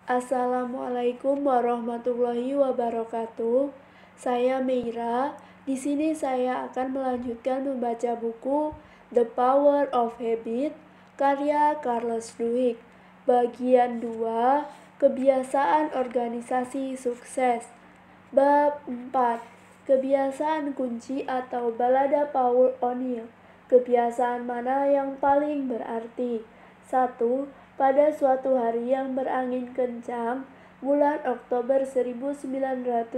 Assalamualaikum warahmatullahi wabarakatuh. Saya Meira. Di sini saya akan melanjutkan membaca buku The Power of Habit karya Charles Duhigg. Bagian 2, Kebiasaan Organisasi Sukses. Bab 4, Kebiasaan Kunci atau Balada Paul O'Neill. Kebiasaan mana yang paling berarti? 1. Pada suatu hari yang berangin kencang, bulan Oktober 1987,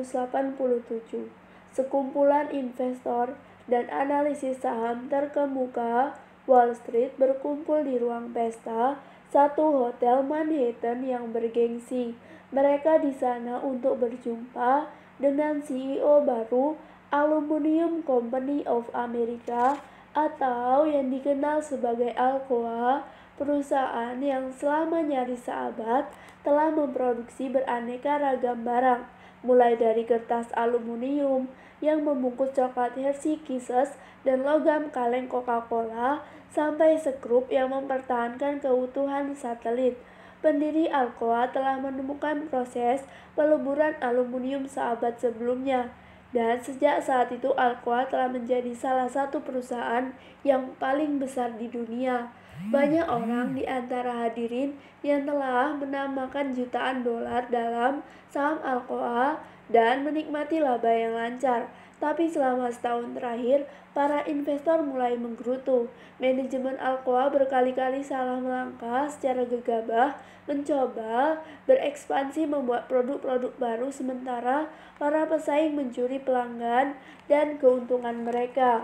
sekumpulan investor dan analisis saham terkemuka Wall Street berkumpul di ruang pesta satu hotel Manhattan yang bergengsi. Mereka di sana untuk berjumpa dengan CEO baru Aluminium Company of America atau yang dikenal sebagai Alcoa, perusahaan yang selama nyaris seabad telah memproduksi beraneka ragam barang, mulai dari kertas aluminium yang membungkus coklat Hershey Kisses dan logam kaleng Coca-Cola, sampai skrup yang mempertahankan keutuhan satelit. Pendiri Alcoa telah menemukan proses peluburan aluminium seabad sebelumnya, dan sejak saat itu Alcoa telah menjadi salah satu perusahaan yang paling besar di dunia. Banyak orang di antara hadirin yang telah menambahkan jutaan dolar dalam saham Alcoa dan menikmati laba yang lancar. Tapi selama setahun terakhir, para investor mulai menggerutu. Manajemen Alcoa berkali-kali salah melangkah secara gegabah, mencoba berekspansi membuat produk-produk baru sementara para pesaing mencuri pelanggan dan keuntungan mereka.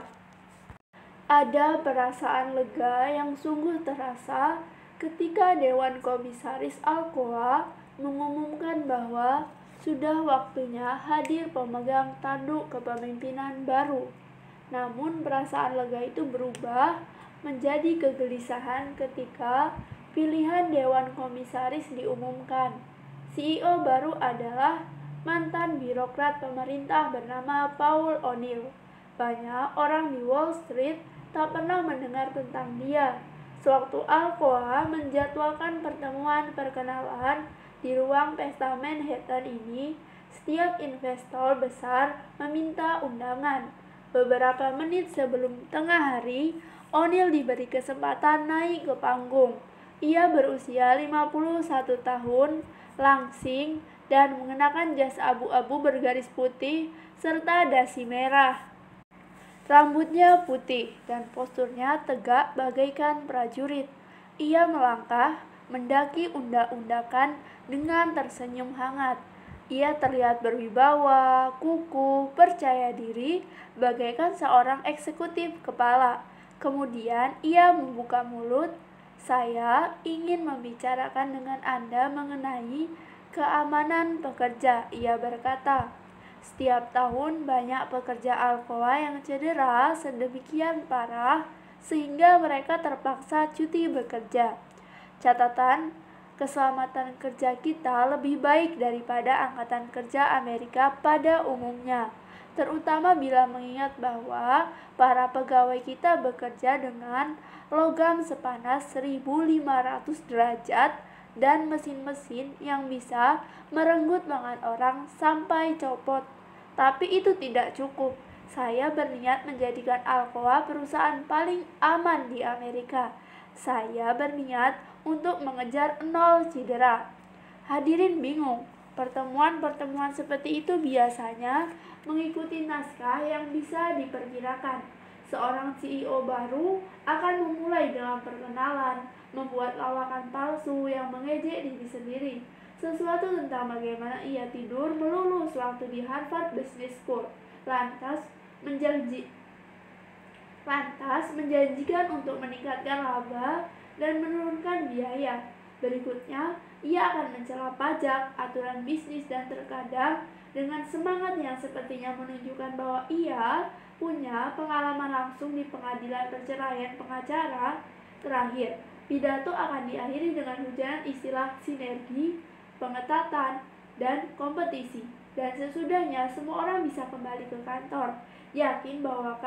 Ada perasaan lega yang sungguh terasa ketika Dewan Komisaris Alcoa mengumumkan bahwa sudah waktunya hadir pemegang tanduk kepemimpinan baru. Namun perasaan lega itu berubah menjadi kegelisahan ketika pilihan Dewan Komisaris diumumkan. CEO baru adalah mantan birokrat pemerintah bernama Paul O'Neill. Banyak orang di Wall Street tak pernah mendengar tentang dia. Sewaktu Alcoa menjadwalkan pertemuan perkenalan di ruang pesta Manhattan ini, setiap investor besar meminta undangan. Beberapa menit sebelum tengah hari, O'Neill diberi kesempatan naik ke panggung. Ia berusia 51 tahun, langsing, dan mengenakan jas abu-abu bergaris putih serta dasi merah. Rambutnya putih dan posturnya tegak bagaikan prajurit. Ia melangkah, mendaki undak-undakan dengan tersenyum hangat. Ia terlihat berwibawa, kukuh, percaya diri, bagaikan seorang eksekutif kepala. Kemudian ia membuka mulut. "Saya ingin membicarakan dengan Anda mengenai keamanan pekerja," ia berkata. Setiap tahun banyak pekerja Alcoa yang cedera sedemikian parah sehingga mereka terpaksa cuti bekerja. Catatan, keselamatan kerja kita lebih baik daripada angkatan kerja Amerika pada umumnya, terutama bila mengingat bahwa para pegawai kita bekerja dengan logam sepanas 1500 derajat dan mesin-mesin yang bisa merenggut lengan orang sampai copot. Tapi itu tidak cukup. Saya berniat menjadikan Alcoa perusahaan paling aman di Amerika. Saya berniat untuk mengejar 0 cedera. Hadirin bingung. Pertemuan-pertemuan seperti itu biasanya mengikuti naskah yang bisa diperkirakan. Seorang CEO baru akan memulai dengan perkenalan, membuat lawakan palsu yang mengejek diri sendiri, sesuatu tentang bagaimana ia tidur melulu sewaktu di Harvard Business School, lantas menjanjikan untuk meningkatkan laba dan menurunkan biaya. Berikutnya, ia akan mencela pajak, aturan bisnis, dan terkadang dengan semangat yang sepertinya menunjukkan bahwa ia punya pengalaman langsung di pengadilan perceraian pengacara. Terakhir, pidato akan diakhiri dengan hujanan istilah sinergi, pengetatan, dan kompetisi. Dan sesudahnya semua orang bisa kembali ke kantor, yakin bahwa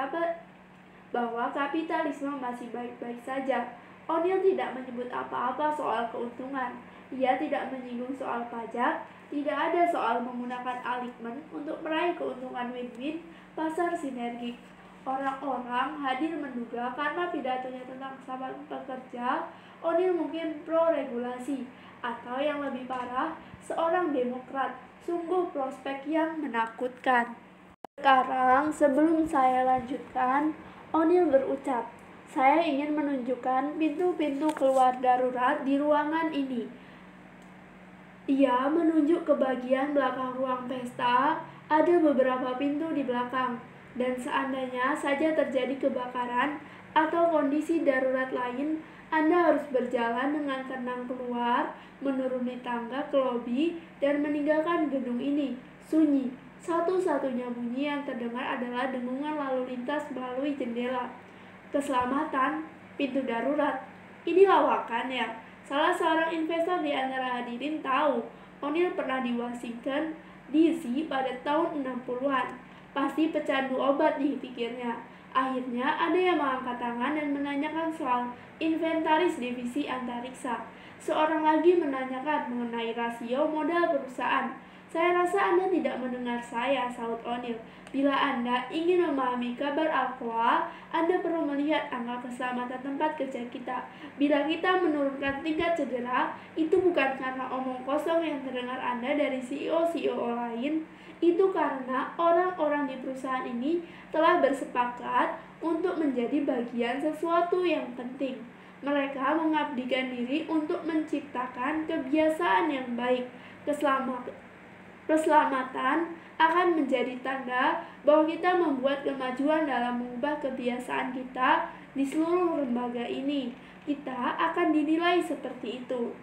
kapitalisme masih baik-baik saja. O'Neill tidak menyebut apa-apa soal keuntungan. Ia tidak menyinggung soal pajak, tidak ada soal menggunakan alignment untuk meraih keuntungan win-win pasar sinergik. Orang-orang hadir menduga karena pidatonya tentang kesamaan pekerja, O'Neill mungkin pro-regulasi, atau yang lebih parah, seorang demokrat. Sungguh prospek yang menakutkan. Sekarang, sebelum saya lanjutkan, O'Neill berucap, "Saya ingin menunjukkan pintu-pintu keluar darurat di ruangan ini." Ia menunjuk ke bagian belakang ruang pesta. Ada beberapa pintu di belakang, dan seandainya saja terjadi kebakaran atau kondisi darurat lain, Anda harus berjalan dengan tenang keluar, menuruni tangga ke lobi, dan meninggalkan gedung ini. Sunyi. Satu-satunya bunyi yang terdengar adalah dengungan lalu lintas melalui jendela. Keselamatan, pintu darurat. Ini lawakan ya. Salah seorang investor di antara hadirin tahu O'Neill pernah di Washington, D.C. pada tahun 60-an. Pasti pecandu obat nih, pikirnya. Akhirnya ada yang mengangkat tangan dan menanyakan soal inventaris divisi antariksa. Seorang lagi menanyakan mengenai rasio modal perusahaan. "Saya rasa Anda tidak mendengar saya," sahut O'Neill. "Bila Anda ingin memahami kabar Alcoa, Anda perlu melihat angka keselamatan tempat kerja kita. Bila kita menurunkan tingkat cedera, itu bukan karena omong kosong yang terdengar Anda dari CEO-CEO lain. Itu karena orang-orang di perusahaan ini telah bersepakat untuk menjadi bagian sesuatu yang penting. Mereka mengabdikan diri untuk menciptakan kebiasaan yang baik. Keselamatan akan menjadi tanda bahwa kita membuat kemajuan dalam mengubah kebiasaan kita di seluruh lembaga ini. Kita akan dinilai seperti itu."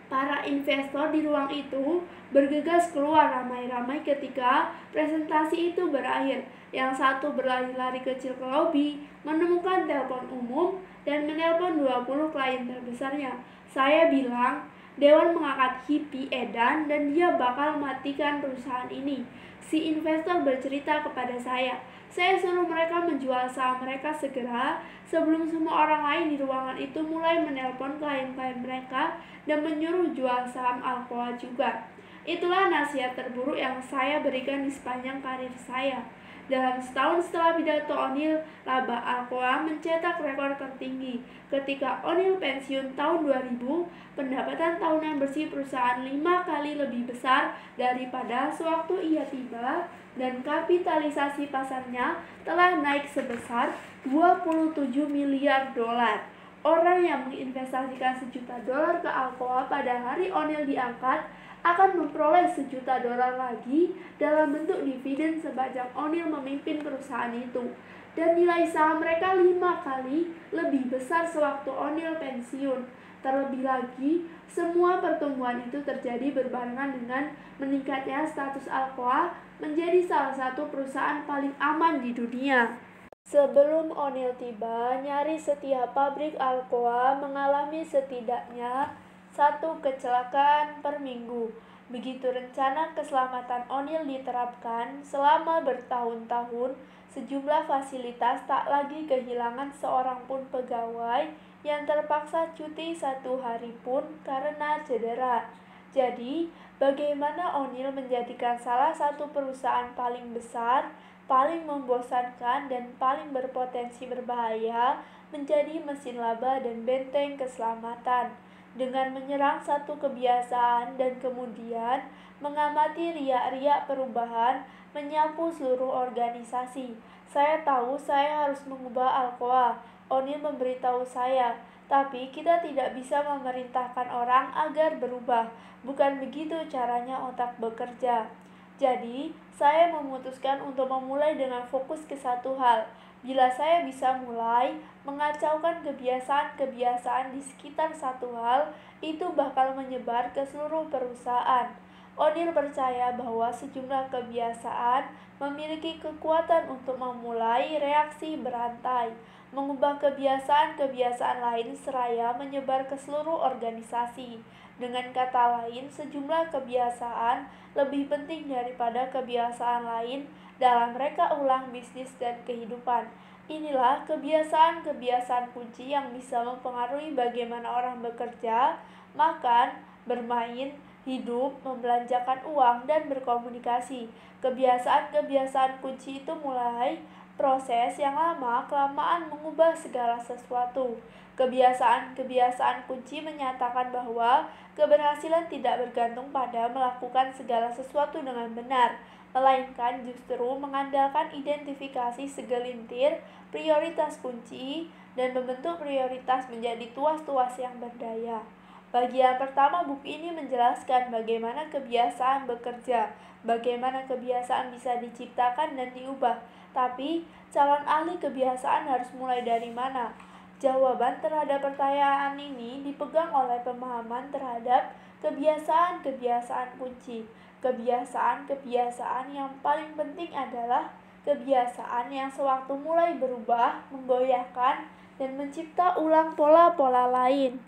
Para investor di ruang itu bergegas keluar ramai-ramai ketika presentasi itu berakhir. Yang satu berlari-lari kecil ke lobi, menemukan telepon umum, dan menelpon 20 klien terbesarnya. Saya bilang, "Dewan mengangkat hippie edan dan dia bakal matikan perusahaan ini." Si investor bercerita kepada saya suruh mereka menjual saham mereka segera sebelum semua orang lain di ruangan itu mulai menelpon klien-klien mereka dan menyuruh jual saham Alcoa juga. Itulah nasihat terburuk yang saya berikan di sepanjang karir saya. Dalam setahun setelah pidato O'Neill, laba Alcoa mencetak rekor tertinggi. Ketika O'Neill pensiun tahun 2000, pendapatan tahunan bersih perusahaan 5 kali lebih besar daripada sewaktu ia tiba, dan kapitalisasi pasarnya telah naik sebesar 27 miliar dolar. Orang yang menginvestasikan $1.000.000 ke Alcoa pada hari O'Neill diangkat akan memperoleh $1.000.000 lagi dalam bentuk dividen sepanjang O'Neill memimpin perusahaan itu, dan nilai saham mereka 5 kali lebih besar sewaktu O'Neill pensiun. Terlebih lagi, semua pertumbuhan itu terjadi berbarengan dengan meningkatnya status Alcoa menjadi salah satu perusahaan paling aman di dunia. Sebelum O'Neill tiba, nyaris setiap pabrik Alcoa mengalami setidaknya satu kecelakaan per minggu. Begitu rencana keselamatan O'Neill diterapkan selama bertahun-tahun, sejumlah fasilitas tak lagi kehilangan seorang pun pegawai yang terpaksa cuti 1 hari pun karena cedera. Jadi, bagaimana O'Neill menjadikan salah satu perusahaan paling besar, paling membosankan, dan paling berpotensi berbahaya menjadi mesin laba dan benteng keselamatan? Dengan menyerang satu kebiasaan dan kemudian mengamati riak-riak perubahan menyapu seluruh organisasi. "Saya tahu saya harus mengubah Alcoa," O'Neill memberitahu saya, "tapi kita tidak bisa memerintahkan orang agar berubah. Bukan begitu caranya otak bekerja." Jadi, saya memutuskan untuk memulai dengan fokus ke satu hal. Bila saya bisa mulai mengacaukan kebiasaan-kebiasaan di sekitar satu hal, itu bakal menyebar ke seluruh perusahaan. O'Neill percaya bahwa sejumlah kebiasaan memiliki kekuatan untuk memulai reaksi berantai, mengubah kebiasaan-kebiasaan lain seraya menyebar ke seluruh organisasi. Dengan kata lain, sejumlah kebiasaan lebih penting daripada kebiasaan lain dalam reka ulang bisnis dan kehidupan. Inilah kebiasaan-kebiasaan kunci yang bisa mempengaruhi bagaimana orang bekerja, makan, bermain, hidup, membelanjakan uang, dan berkomunikasi. Kebiasaan-kebiasaan kunci itu mulai proses yang lama-kelamaan mengubah segala sesuatu. Kebiasaan-kebiasaan kunci menyatakan bahwa keberhasilan tidak bergantung pada melakukan segala sesuatu dengan benar, melainkan justru mengandalkan identifikasi segelintir prioritas kunci dan membentuk prioritas menjadi tuas-tuas yang berdaya. Bagian pertama buku ini menjelaskan bagaimana kebiasaan bekerja, bagaimana kebiasaan bisa diciptakan dan diubah. Tapi, calon ahli kebiasaan harus mulai dari mana? Jawaban terhadap pertanyaan ini dipegang oleh pemahaman terhadap kebiasaan-kebiasaan kunci. Kebiasaan-kebiasaan yang paling penting adalah kebiasaan yang sewaktu mulai berubah, menggoyahkan, dan mencipta ulang pola-pola lain.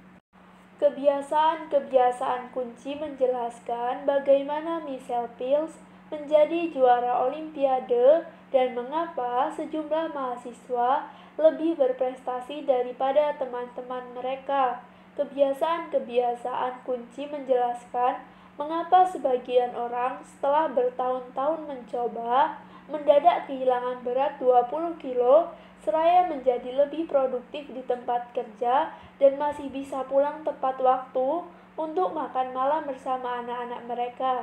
Kebiasaan-kebiasaan kunci menjelaskan bagaimana Michelle Phelps menjadi juara Olimpiade dan mengapa sejumlah mahasiswa lebih berprestasi daripada teman-teman mereka. Kebiasaan-kebiasaan kunci menjelaskan mengapa sebagian orang setelah bertahun-tahun mencoba mendadak kehilangan berat 20 kilo seraya menjadi lebih produktif di tempat kerja dan masih bisa pulang tepat waktu untuk makan malam bersama anak-anak mereka.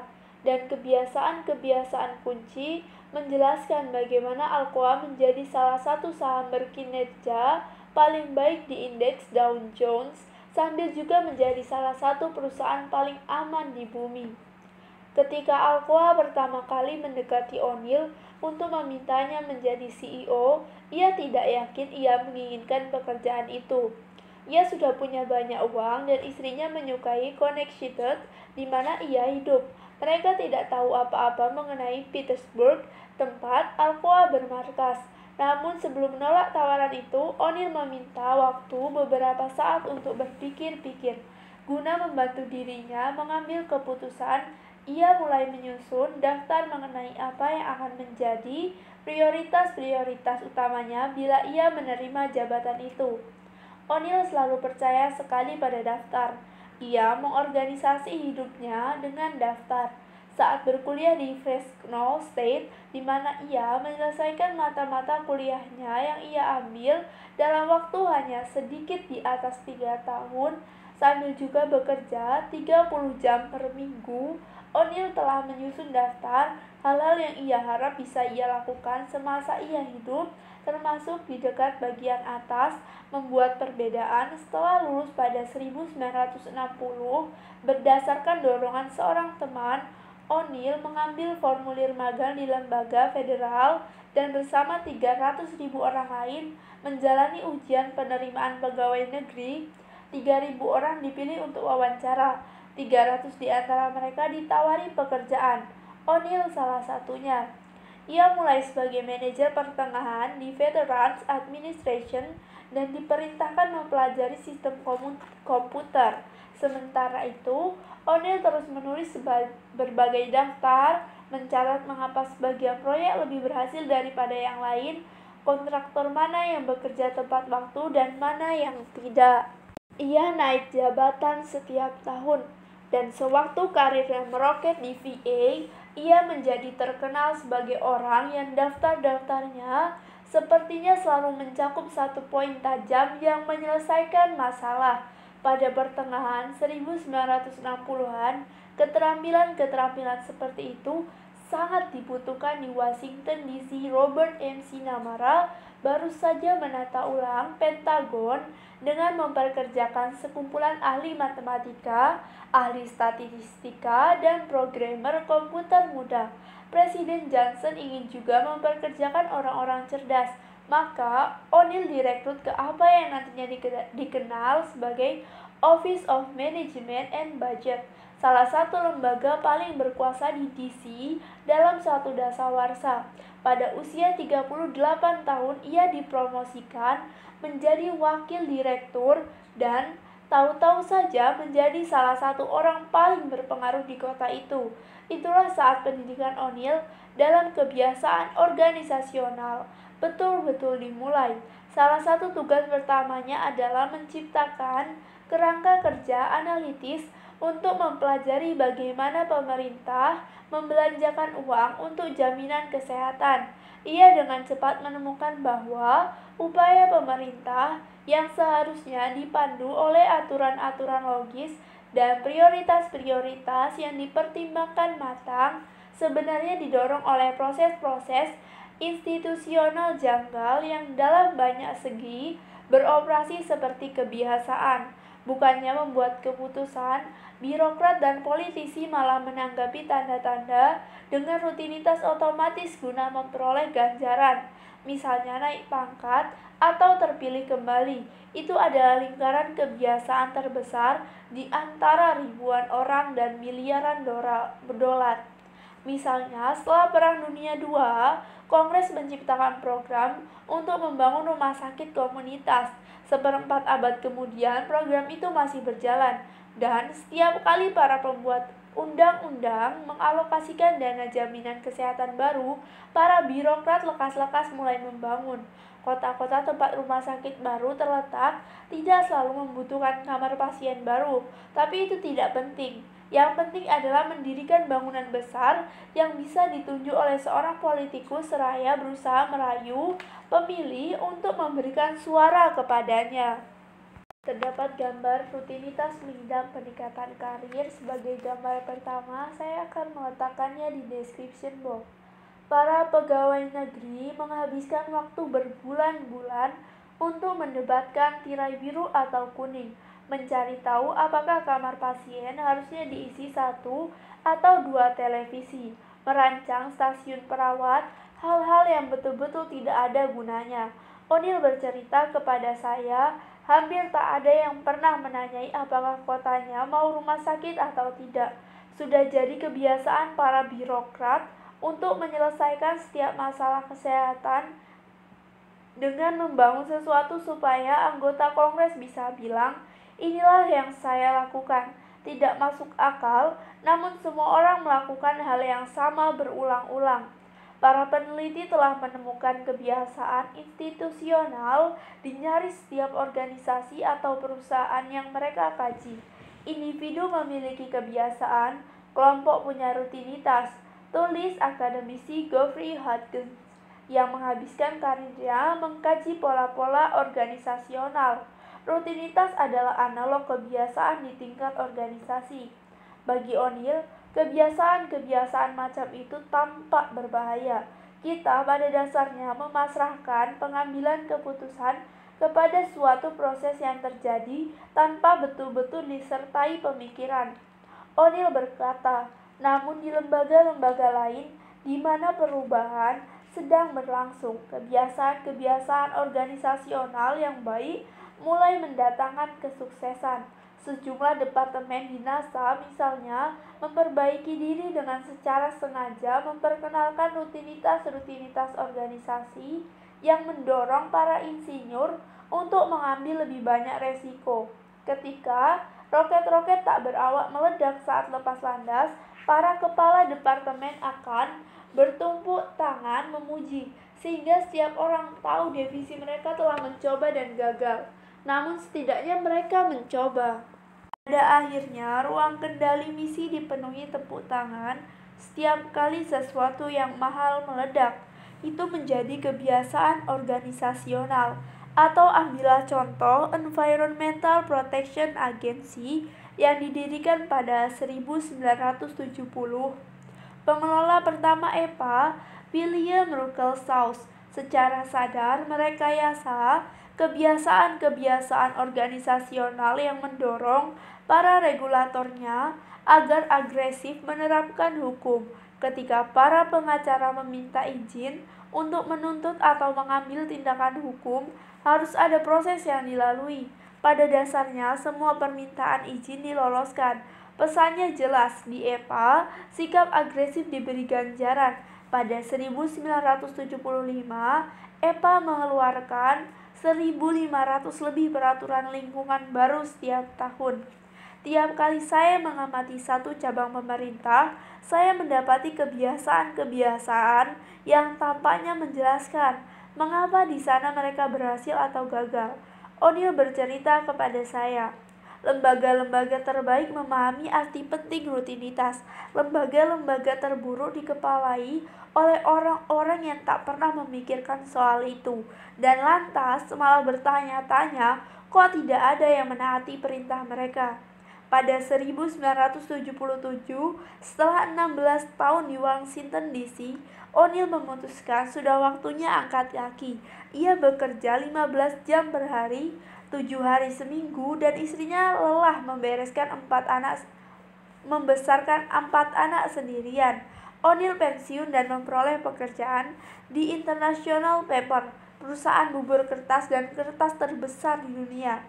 Dan kebiasaan-kebiasaan kunci menjelaskan bagaimana Alcoa menjadi salah satu saham berkinerja paling baik di indeks Dow Jones sambil juga menjadi salah satu perusahaan paling aman di bumi. Ketika Alcoa pertama kali mendekati O'Neill untuk memintanya menjadi CEO, ia tidak yakin ia menginginkan pekerjaan itu. Ia sudah punya banyak uang dan istrinya menyukai Connecticut di mana ia hidup. Mereka tidak tahu apa-apa mengenai Petersburg, tempat Alcoa bermarkas. Namun sebelum menolak tawaran itu, O'Neill meminta waktu beberapa saat untuk berpikir-pikir. Guna membantu dirinya mengambil keputusan, ia mulai menyusun daftar mengenai apa yang akan menjadi prioritas-prioritas utamanya bila ia menerima jabatan itu. O'Neill selalu percaya sekali pada daftar. Ia mengorganisasi hidupnya dengan daftar. Saat berkuliah di Fresno State, di mana ia menyelesaikan mata-mata kuliahnya yang ia ambil dalam waktu hanya sedikit di atas 3 tahun, sambil juga bekerja 30 jam per minggu, O'Neill telah menyusun daftar hal-hal yang ia harap bisa ia lakukan semasa ia hidup, termasuk di dekat bagian atas, membuat perbedaan setelah lulus pada 1960. Berdasarkan dorongan seorang teman, O'Neill mengambil formulir magang di lembaga federal dan bersama 300.000 orang lain menjalani ujian penerimaan pegawai negeri. 3.000 orang dipilih untuk wawancara. 300 di antara mereka ditawari pekerjaan. O'Neill salah satunya. Ia mulai sebagai manajer pertengahan di Veterans Administration dan diperintahkan mempelajari sistem komputer. Sementara itu, O'Neill terus menulis berbagai daftar, mencatat mengapa sebagian proyek lebih berhasil daripada yang lain, kontraktor mana yang bekerja tepat waktu dan mana yang tidak. Ia naik jabatan setiap tahun, dan sewaktu karirnya meroket di VA, ia menjadi terkenal sebagai orang yang daftar-daftarnya sepertinya selalu mencakup satu poin tajam yang menyelesaikan masalah. Pada pertengahan 1960-an, keterampilan-keterampilan seperti itu sangat dibutuhkan di Washington DC. Robert M.C. Namara baru saja menata ulang Pentagon dengan memperkerjakan sekumpulan ahli matematika, ahli statistika, dan programmer komputer muda. Presiden Johnson ingin juga memperkerjakan orang-orang cerdas. Maka, O'Neill direkrut ke apa yang nantinya dikenal sebagai Office of Management and Budget, salah satu lembaga paling berkuasa di DC dalam suatu dasawarsa. Pada usia 38 tahun, ia dipromosikan menjadi wakil direktur dan tahu-tahu saja menjadi salah satu orang paling berpengaruh di kota itu. Itulah saat pendidikan O'Neill dalam kebiasaan organisasional. betul-betul dimulai. Salah satu tugas pertamanya adalah menciptakan kerangka kerja analitis untuk mempelajari bagaimana pemerintah membelanjakan uang untuk jaminan kesehatan. Ia dengan cepat menemukan bahwa upaya pemerintah yang seharusnya dipandu oleh aturan-aturan logis dan prioritas-prioritas yang dipertimbangkan matang sebenarnya didorong oleh proses-proses institusional janggal yang dalam banyak segi beroperasi seperti kebiasaan. Bukannya membuat keputusan, birokrat dan politisi malah menanggapi tanda-tanda dengan rutinitas otomatis guna memperoleh ganjaran, misalnya naik pangkat atau terpilih kembali. Itu adalah lingkaran kebiasaan terbesar di antara ribuan orang dan miliaran dolar. Misalnya, setelah Perang Dunia II, Kongres menciptakan program untuk membangun rumah sakit komunitas. Seperempat abad kemudian, program itu masih berjalan, dan setiap kali para pembuat undang-undang mengalokasikan dana jaminan kesehatan baru, para birokrat lekas-lekas mulai membangun. Kota-kota tempat rumah sakit baru terletak tidak selalu membutuhkan kamar pasien baru, tapi itu tidak penting. Yang penting adalah mendirikan bangunan besar yang bisa ditunjuk oleh seorang politikus seraya berusaha merayu pemilih untuk memberikan suara kepadanya. Terdapat gambar rutinitas mengidap peningkatan karir. Sebagai gambar pertama, saya akan meletakkannya di description box. Para pegawai negeri menghabiskan waktu berbulan-bulan untuk mendebatkan tirai biru atau kuning, mencari tahu apakah kamar pasien harusnya diisi 1 atau 2 televisi, merancang stasiun perawat, hal-hal yang betul-betul tidak ada gunanya. O'Neill bercerita kepada saya, hampir tak ada yang pernah menanyai apakah kotanya mau rumah sakit atau tidak. Sudah jadi kebiasaan para birokrat untuk menyelesaikan setiap masalah kesehatan dengan membangun sesuatu supaya anggota Kongres bisa bilang, inilah yang saya lakukan. Tidak masuk akal, namun semua orang melakukan hal yang sama berulang-ulang. Para peneliti telah menemukan kebiasaan institusional di nyaris setiap organisasi atau perusahaan yang mereka kaji. Individu memiliki kebiasaan, kelompok punya rutinitas. Tulis akademisi Geoffrey Hudgens yang menghabiskan karirnya mengkaji pola-pola organisasional. Rutinitas adalah analog kebiasaan di tingkat organisasi. Bagi O'Neill, kebiasaan-kebiasaan macam itu tampak berbahaya. Kita pada dasarnya memasrahkan pengambilan keputusan kepada suatu proses yang terjadi tanpa betul-betul disertai pemikiran. O'Neill berkata, namun di lembaga-lembaga lain di mana perubahan sedang berlangsung, kebiasaan-kebiasaan organisasional yang baik mulai mendatangkan kesuksesan. Sejumlah departemen di NASA misalnya memperbaiki diri dengan secara sengaja memperkenalkan rutinitas-rutinitas organisasi yang mendorong para insinyur untuk mengambil lebih banyak resiko. Ketika roket-roket tak berawak meledak saat lepas landas, para kepala departemen akan bertumpuk tangan memuji, sehingga setiap orang tahu divisi mereka telah mencoba dan gagal. Namun setidaknya mereka mencoba. Pada akhirnya, ruang kendali misi dipenuhi tepuk tangan setiap kali sesuatu yang mahal meledak. Itu menjadi kebiasaan organisasional. Atau ambillah contoh Environmental Protection Agency yang didirikan pada 1970. Pengelola pertama EPA, William Ruckelshaus, secara sadar merekayasa kebiasaan-kebiasaan organisasional yang mendorong para regulatornya agar agresif menerapkan hukum. Ketika para pengacara meminta izin untuk menuntut atau mengambil tindakan hukum, harus ada proses yang dilalui. Pada dasarnya, semua permintaan izin diloloskan. Pesannya jelas, di EPA, sikap agresif diberi ganjaran. Pada 1975, EPA mengeluarkan 1.500 lebih peraturan lingkungan baru setiap tahun. Tiap kali saya mengamati satu cabang pemerintah, saya mendapati kebiasaan-kebiasaan yang tampaknya menjelaskan. mengapa di sana mereka berhasil atau gagal. O'Neill bercerita kepada saya. Lembaga-lembaga terbaik memahami arti penting rutinitas. Lembaga-lembaga terburuk dikepalai oleh orang-orang yang tak pernah memikirkan soal itu, dan lantas malah bertanya-tanya kok tidak ada yang menaati perintah mereka. Pada 1977, setelah 16 tahun di Washington DC, O'Neill memutuskan sudah waktunya angkat kaki. Ia bekerja 15 jam per hari, 7 hari seminggu, dan istrinya lelah membesarkan 4 anak sendirian. O'Neill pensiun dan memperoleh pekerjaan di International Paper, perusahaan bubur kertas dan kertas terbesar di dunia.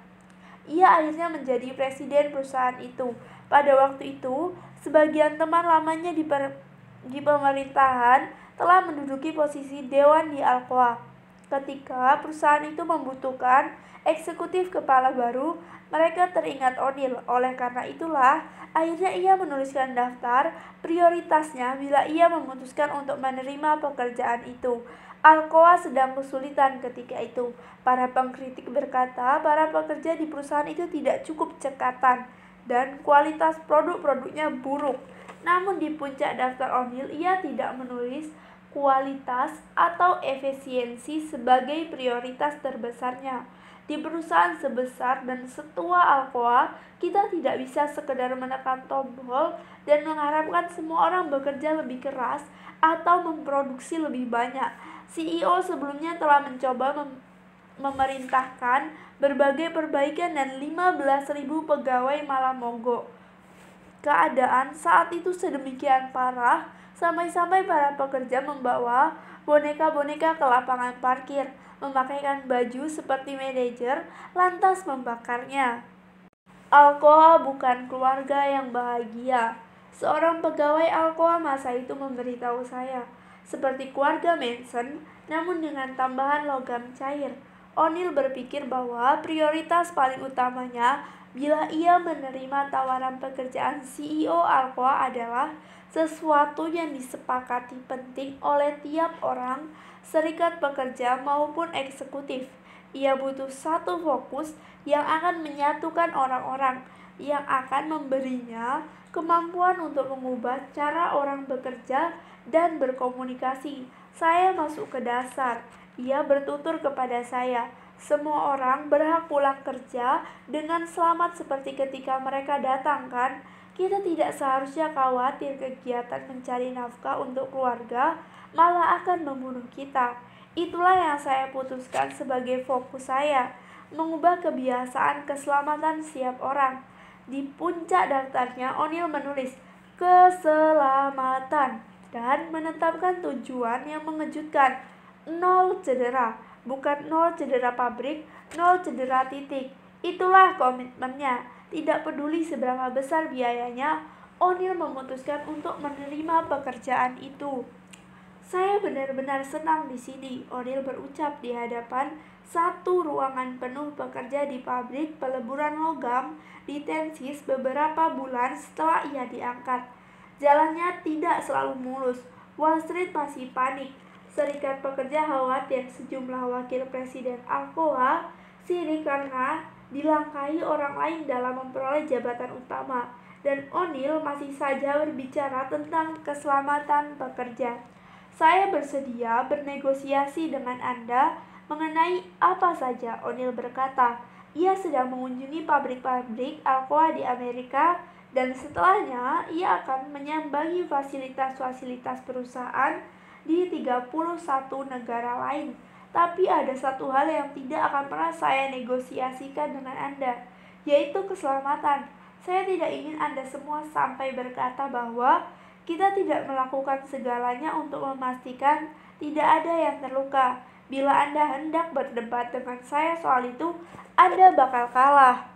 Ia akhirnya menjadi presiden perusahaan itu. Pada waktu itu, sebagian teman lamanya di pemerintahan telah menduduki posisi dewan di Alcoa. Ketika perusahaan itu membutuhkan eksekutif kepala baru, mereka teringat O'Neill. Oleh karena itulah, akhirnya ia menuliskan daftar prioritasnya bila ia memutuskan untuk menerima pekerjaan itu. Alcoa sedang kesulitan ketika itu. Para pengkritik berkata para pekerja di perusahaan itu tidak cukup cekatan dan kualitas produk-produknya buruk. Namun di puncak daftar O'Neill, ia tidak menulis kualitas atau efisiensi sebagai prioritas terbesarnya. Di perusahaan sebesar dan setua Alcoa, kita tidak bisa sekedar menekan tombol dan mengharapkan semua orang bekerja lebih keras atau memproduksi lebih banyak. CEO sebelumnya telah mencoba memerintahkan berbagai perbaikan dan 15.000 pegawai malah mogok. Keadaan saat itu sedemikian parah sampai-sampai para pekerja membawa boneka-boneka ke lapangan parkir, memakaikan baju seperti manajer, lantas membakarnya. Alcoa bukan keluarga yang bahagia. Seorang pegawai Alcoa masa itu memberitahu saya, seperti keluarga Manson, namun dengan tambahan logam cair. O'Neill berpikir bahwa prioritas paling utamanya bila ia menerima tawaran pekerjaan CEO Alcoa adalah sesuatu yang disepakati penting oleh tiap orang, serikat pekerja maupun eksekutif. Ia butuh satu fokus yang akan menyatukan orang-orang, yang akan memberinya kemampuan untuk mengubah cara orang bekerja dan berkomunikasi. Saya masuk ke dasar. Ia bertutur kepada saya. Semua orang berhak pulang kerja dengan selamat seperti ketika mereka datang, kan? Kita tidak seharusnya khawatir kegiatan mencari nafkah untuk keluarga malah akan membunuh kita. Itulah yang saya putuskan sebagai fokus saya, mengubah kebiasaan keselamatan setiap orang. Di puncak daftarnya, O'Neill menulis keselamatan dan menetapkan tujuan yang mengejutkan, 0 cedera. Bukan 0 cedera pabrik, 0 cedera titik. Itulah komitmennya. Tidak peduli seberapa besar biayanya, O'Neill memutuskan untuk menerima pekerjaan itu. Saya benar-benar senang di sini, O'Neill berucap di hadapan satu ruangan penuh pekerja di pabrik peleburan logam di Tennessee beberapa bulan setelah ia diangkat. Jalannya tidak selalu mulus. Wall Street masih panik. Serikat pekerja khawatir sejumlah wakil presiden Alcoa sirik karena dilangkahi orang lain dalam memperoleh jabatan utama, dan O'Neill masih saja berbicara tentang keselamatan pekerja. Saya bersedia bernegosiasi dengan Anda mengenai apa saja, O'Neill berkata. Ia sedang mengunjungi pabrik-pabrik Alcoa di Amerika, dan setelahnya ia akan menyambangi fasilitas-fasilitas perusahaan di 31 negara lain. Tapi ada satu hal yang tidak akan pernah saya negosiasikan dengan Anda, yaitu keselamatan. Saya tidak ingin Anda semua sampai berkata bahwa kita tidak melakukan segalanya untuk memastikan tidak ada yang terluka. Bila Anda hendak berdebat dengan saya soal itu, Anda bakal kalah.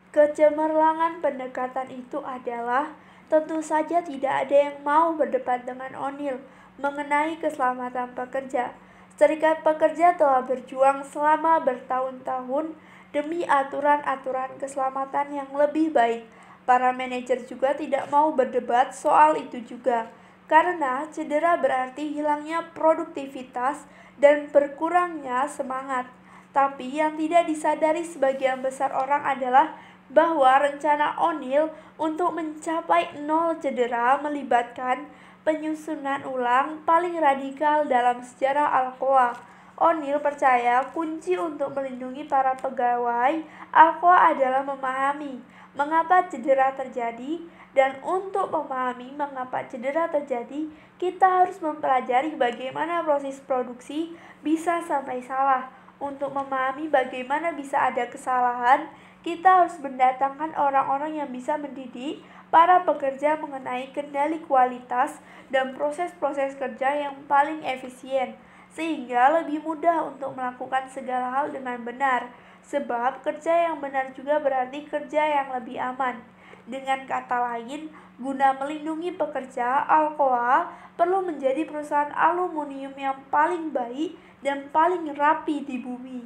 Kecemerlangan pendekatan itu adalah, tentu saja tidak ada yang mau berdebat dengan O'Neill mengenai keselamatan pekerja. Serikat pekerja telah berjuang selama bertahun-tahun demi aturan-aturan keselamatan yang lebih baik. Para manajer juga tidak mau berdebat soal itu juga. Karena cedera berarti hilangnya produktivitas dan berkurangnya semangat. Tapi yang tidak disadari sebagian besar orang adalah bahwa rencana O'Neill untuk mencapai nol cedera melibatkan penyusunan ulang paling radikal dalam sejarah Alcoa. O'Neill percaya kunci untuk melindungi para pegawai Alcoa adalah memahami mengapa cedera terjadi, dan untuk memahami mengapa cedera terjadi, kita harus mempelajari bagaimana proses produksi bisa sampai salah. Untuk memahami bagaimana bisa ada kesalahan, kita harus mendatangkan orang-orang yang bisa mendidik para pekerja mengenai kendali kualitas dan proses-proses kerja yang paling efisien, sehingga lebih mudah untuk melakukan segala hal dengan benar. Sebab kerja yang benar juga berarti kerja yang lebih aman. Dengan kata lain, guna melindungi pekerja, Alcoa perlu menjadi perusahaan aluminium yang paling baik dan paling rapi di bumi.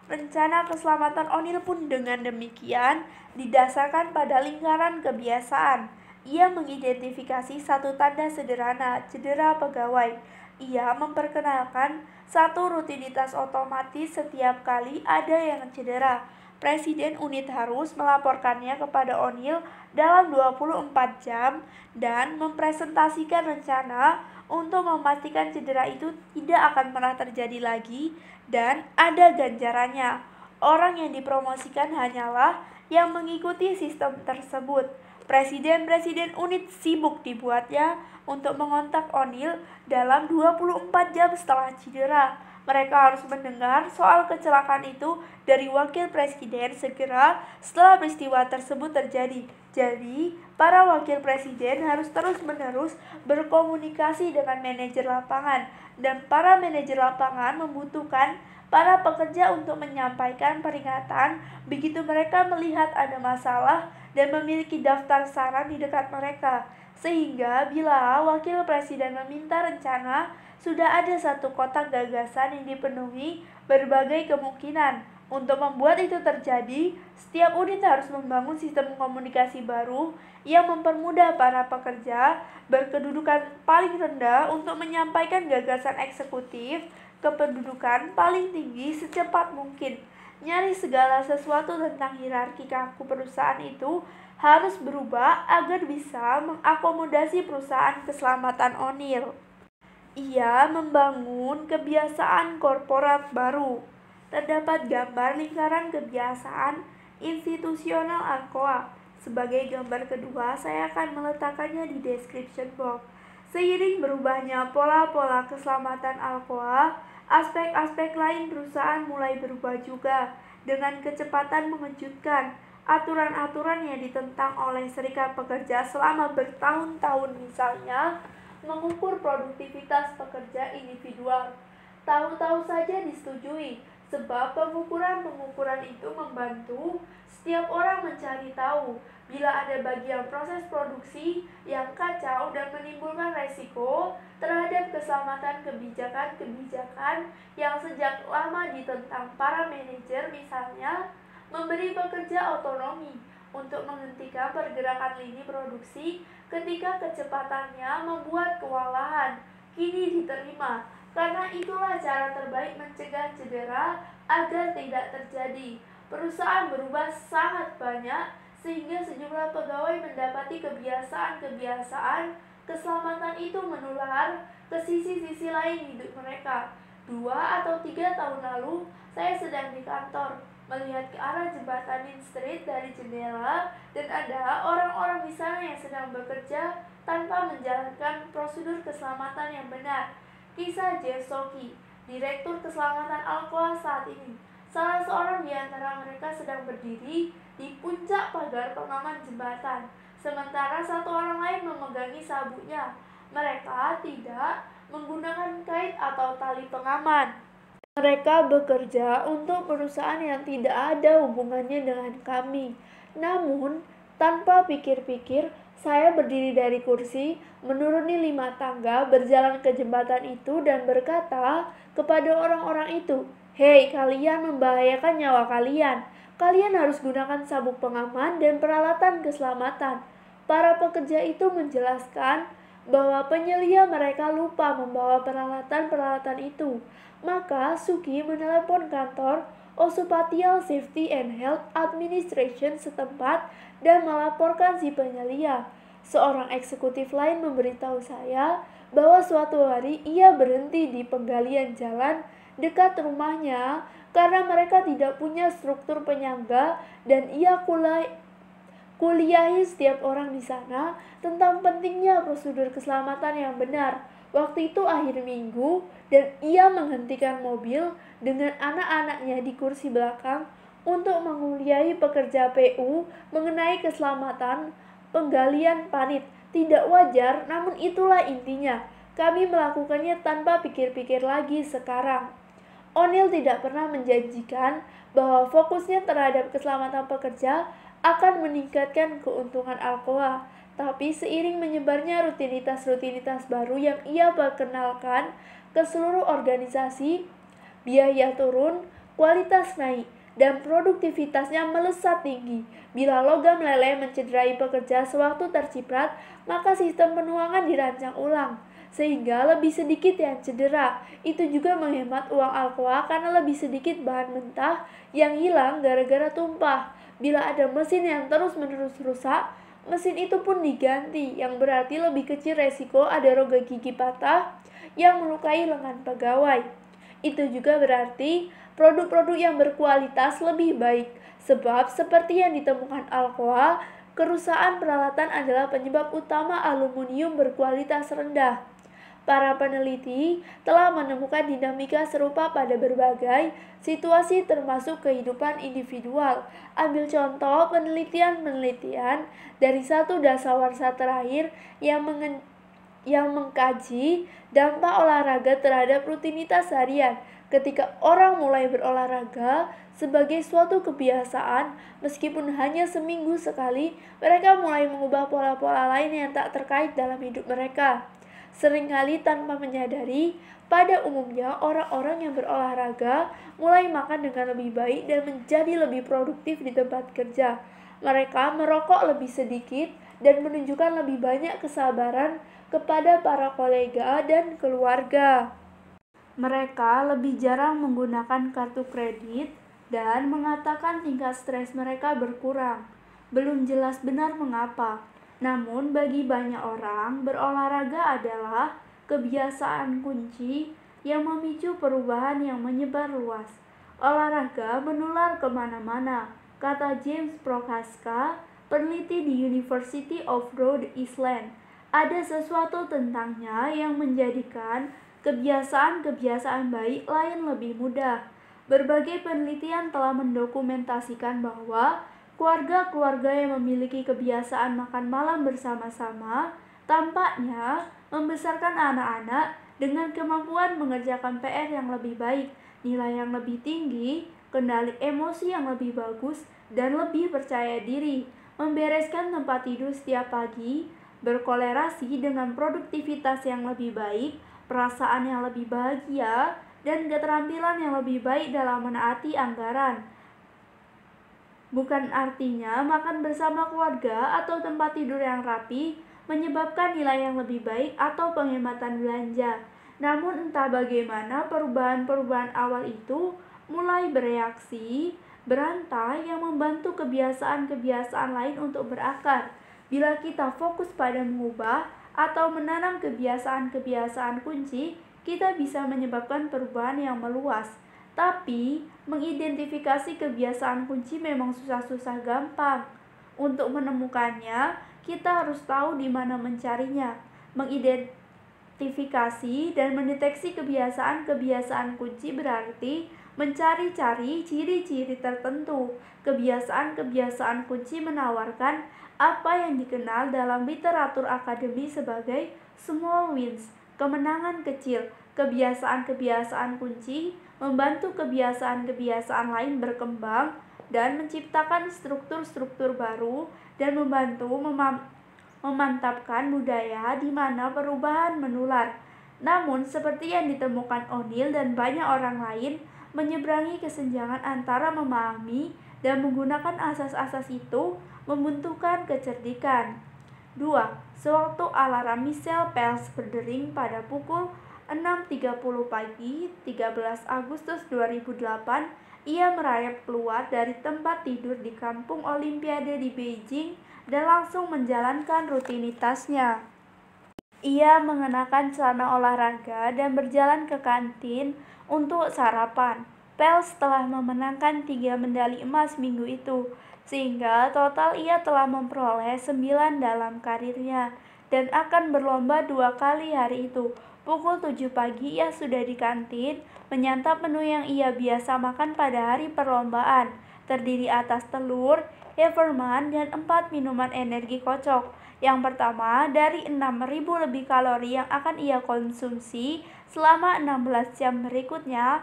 Rencana keselamatan O'Neill pun dengan demikian didasarkan pada lingkaran kebiasaan. Ia mengidentifikasi satu tanda sederhana, cedera pegawai. Ia memperkenalkan satu rutinitas otomatis setiap kali ada yang cedera. Presiden unit harus melaporkannya kepada O'Neill dalam 24 jam dan mempresentasikan rencana untuk memastikan cedera itu tidak akan pernah terjadi lagi dan ada ganjarannya. Orang yang dipromosikan hanyalah yang mengikuti sistem tersebut. Presiden-presiden unit sibuk dibuatnya untuk mengontak O'Neill dalam 24 jam setelah cedera. Mereka harus mendengar soal kecelakaan itu dari wakil presiden segera setelah peristiwa tersebut terjadi. Jadi, para wakil presiden harus terus-menerus berkomunikasi dengan manajer lapangan, dan para manajer lapangan membutuhkan para pekerja untuk menyampaikan peringatan begitu mereka melihat ada masalah dan memiliki daftar saran di dekat mereka. Sehingga bila wakil presiden meminta rencana, sudah ada satu kotak gagasan yang dipenuhi berbagai kemungkinan. Untuk membuat itu terjadi, setiap unit harus membangun sistem komunikasi baru yang mempermudah para pekerja berkedudukan paling rendah untuk menyampaikan gagasan eksekutif ke kedudukan paling tinggi secepat mungkin. Nyaris segala sesuatu tentang hierarki kaku perusahaan itu harus berubah agar bisa mengakomodasi perusahaan keselamatan O'Neill. Ia membangun kebiasaan korporat baru. Terdapat gambar lingkaran kebiasaan institusional Alcoa. Sebagai gambar kedua, saya akan meletakkannya di description box. Seiring berubahnya pola-pola keselamatan Alcoa, aspek-aspek lain perusahaan mulai berubah juga dengan kecepatan mengejutkan. Aturan-aturan yang ditentang oleh serikat pekerja selama bertahun-tahun, misalnya mengukur produktivitas pekerja individual, tahu-tahu saja disetujui, sebab pengukuran-pengukuran itu membantu setiap orang mencari tahu bila ada bagian proses produksi yang kacau dan menimbulkan resiko terhadap keselamatan. Kebijakan-kebijakan yang sejak lama ditentang para manajer, misalnya memberi pekerja otonomi untuk menghentikan pergerakan lini produksi ketika kecepatannya membuat kewalahan, kini diterima, karena itulah cara terbaik mencegah cedera agar tidak terjadi. Perusahaan berubah sangat banyak sehingga sejumlah pegawai mendapati kebiasaan-kebiasaan keselamatan itu menular ke sisi-sisi lain hidup mereka. 2 atau 3 tahun lalu, saya sedang di kantor, melihat ke arah jembatan Main Street dari jendela, dan ada orang-orang di sana yang sedang bekerja tanpa menjalankan prosedur keselamatan yang benar. Kisah Jeff Soki, Direktur Keselamatan Alcoa saat ini. Salah seorang di antara mereka sedang berdiri di puncak pagar pengaman jembatan, sementara satu orang lain memegangi sabuknya. Mereka tidak menggunakan kait atau tali pengaman. Mereka bekerja untuk perusahaan yang tidak ada hubungannya dengan kami. Namun, tanpa pikir-pikir, saya berdiri dari kursi, menuruni 5 tangga, berjalan ke jembatan itu dan berkata kepada orang-orang itu, "Hei, kalian membahayakan nyawa kalian. Kalian harus gunakan sabuk pengaman dan peralatan keselamatan." Para pekerja itu menjelaskan bahwa penyelia mereka lupa membawa peralatan-peralatan itu. Maka Suki menelepon kantor Occupational Safety and Health Administration setempat dan melaporkan si penyelia. Seorang eksekutif lain memberitahu saya bahwa suatu hari ia berhenti di penggalian jalan dekat rumahnya karena mereka tidak punya struktur penyangga dan ia kuliahi setiap orang di sana tentang pentingnya prosedur keselamatan yang benar. Waktu itu akhir minggu dan ia menghentikan mobil dengan anak-anaknya di kursi belakang untuk menguliahi pekerja PU mengenai keselamatan penggalian parit. Tidak wajar, namun itulah intinya. Kami melakukannya tanpa pikir-pikir lagi sekarang. O'Neill tidak pernah menjanjikan bahwa fokusnya terhadap keselamatan pekerja akan meningkatkan keuntungan Alcoa, tapi seiring menyebarnya rutinitas-rutinitas baru yang ia perkenalkan ke seluruh organisasi, biaya turun, kualitas naik, dan produktivitasnya melesat tinggi. Bila logam leleh mencederai pekerja sewaktu terciprat, maka sistem penuangan dirancang ulang sehingga lebih sedikit yang cedera. Itu juga menghemat uang Alcoa karena lebih sedikit bahan mentah yang hilang gara-gara tumpah. Bila ada mesin yang terus-menerus rusak, mesin itu pun diganti, yang berarti lebih kecil resiko ada rongga gigi patah yang melukai lengan pegawai. Itu juga berarti produk-produk yang berkualitas lebih baik, sebab seperti yang ditemukan Alcoa, kerusakan peralatan adalah penyebab utama aluminium berkualitas rendah. Para peneliti telah menemukan dinamika serupa pada berbagai situasi termasuk kehidupan individual. Ambil contoh penelitian-penelitian dari satu dasawarsa terakhir yang mengkaji dampak olahraga terhadap rutinitas harian. Ketika orang mulai berolahraga sebagai suatu kebiasaan, meskipun hanya seminggu sekali, mereka mulai mengubah pola-pola lain yang tak terkait dalam hidup mereka. Seringkali tanpa menyadari, pada umumnya orang-orang yang berolahraga mulai makan dengan lebih baik dan menjadi lebih produktif di tempat kerja. Mereka merokok lebih sedikit dan menunjukkan lebih banyak kesabaran kepada para kolega dan keluarga. Mereka lebih jarang menggunakan kartu kredit dan mengatakan tingkat stres mereka berkurang. Belum jelas benar mengapa. Namun bagi banyak orang, berolahraga adalah kebiasaan kunci yang memicu perubahan yang menyebar luas. Olahraga menular kemana-mana, kata James Prochaska, peneliti di University of Rhode Island. Ada sesuatu tentangnya yang menjadikan kebiasaan-kebiasaan baik lain lebih mudah. Berbagai penelitian telah mendokumentasikan bahwa keluarga-keluarga yang memiliki kebiasaan makan malam bersama-sama tampaknya membesarkan anak-anak dengan kemampuan mengerjakan PR yang lebih baik, nilai yang lebih tinggi, kendali emosi yang lebih bagus, dan lebih percaya diri. Membereskan tempat tidur setiap pagi berkolerasi dengan produktivitas yang lebih baik, perasaan yang lebih bahagia, dan keterampilan yang lebih baik dalam menaati anggaran. Bukan artinya makan bersama keluarga atau tempat tidur yang rapi menyebabkan nilai yang lebih baik atau penghematan belanja. Namun entah bagaimana perubahan-perubahan awal itu mulai bereaksi, berantai yang membantu kebiasaan-kebiasaan lain untuk berakar. Bila kita fokus pada mengubah atau menanam kebiasaan-kebiasaan kunci, kita bisa menyebabkan perubahan yang meluas. Tapi, mengidentifikasi kebiasaan kunci memang susah-susah gampang. Untuk menemukannya, kita harus tahu di mana mencarinya. Mengidentifikasi dan mendeteksi kebiasaan-kebiasaan kunci berarti mencari-cari ciri-ciri tertentu. Kebiasaan-kebiasaan kunci menawarkan apa yang dikenal dalam literatur akademik sebagai small wins, kemenangan kecil. Kebiasaan-kebiasaan kunci membantu kebiasaan-kebiasaan lain berkembang dan menciptakan struktur-struktur baru dan membantu memantapkan budaya di mana perubahan menular. Namun, seperti yang ditemukan O'Neill dan banyak orang lain, menyeberangi kesenjangan antara memahami dan menggunakan asas-asas itu membutuhkan kecerdikan. 2. Sewaktu alarm Michelle Pels berdering pada pukul 6.30 pagi 13 Agustus 2008, ia merayap keluar dari tempat tidur di Kampung Olimpiade di Beijing dan langsung menjalankan rutinitasnya. Ia mengenakan celana olahraga dan berjalan ke kantin untuk sarapan. Pels telah memenangkan 3 medali emas minggu itu, sehingga total ia telah memperoleh 9 dalam karirnya dan akan berlomba 2 kali hari itu. Pukul 7 pagi ia sudah di kantin, menyantap menu yang ia biasa makan pada hari perlombaan, terdiri atas telur, Haverman, dan 4 minuman energi kocok. Yang pertama, dari 6.000 lebih kalori yang akan ia konsumsi selama 16 jam berikutnya.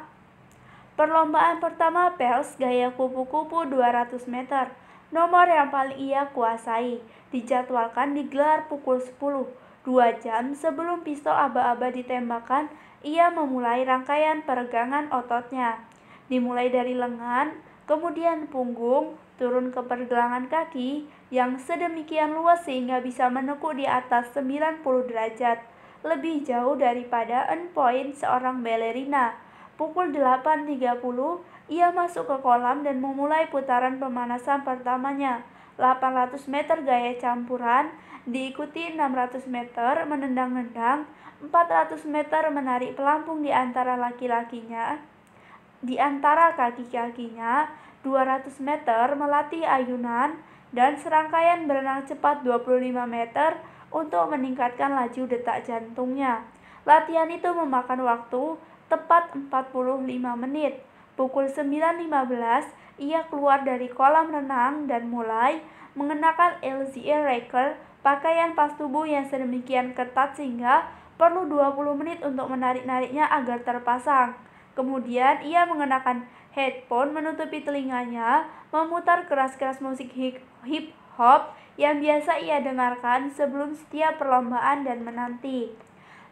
Perlombaan pertama Pels gaya kupu-kupu 200 meter, nomor yang paling ia kuasai, dijadwalkan digelar pukul 10. 2 jam sebelum pistol aba-aba ditembakkan, ia memulai rangkaian peregangan ototnya. Dimulai dari lengan, kemudian punggung, turun ke pergelangan kaki yang sedemikian luas sehingga bisa menekuk di atas 90 derajat, lebih jauh daripada endpoint seorang balerina. Pukul 8.30, ia masuk ke kolam dan memulai putaran pemanasan pertamanya, 800 meter gaya campuran, diikuti 600 meter menendang-nendang, 400 meter menarik pelampung di antara kaki-kakinya, 200 meter melatih ayunan, dan serangkaian berenang cepat 25 meter untuk meningkatkan laju detak jantungnya. Latihan itu memakan waktu tepat 45 menit. Pukul 9.15, ia keluar dari kolam renang dan mulai mengenakan LZA Racer, pakaian pas tubuh yang sedemikian ketat sehingga perlu 20 menit untuk menarik-nariknya agar terpasang. Kemudian ia mengenakan headphone menutupi telinganya, memutar keras-keras musik hip hop yang biasa ia dengarkan sebelum setiap perlombaan dan menanti.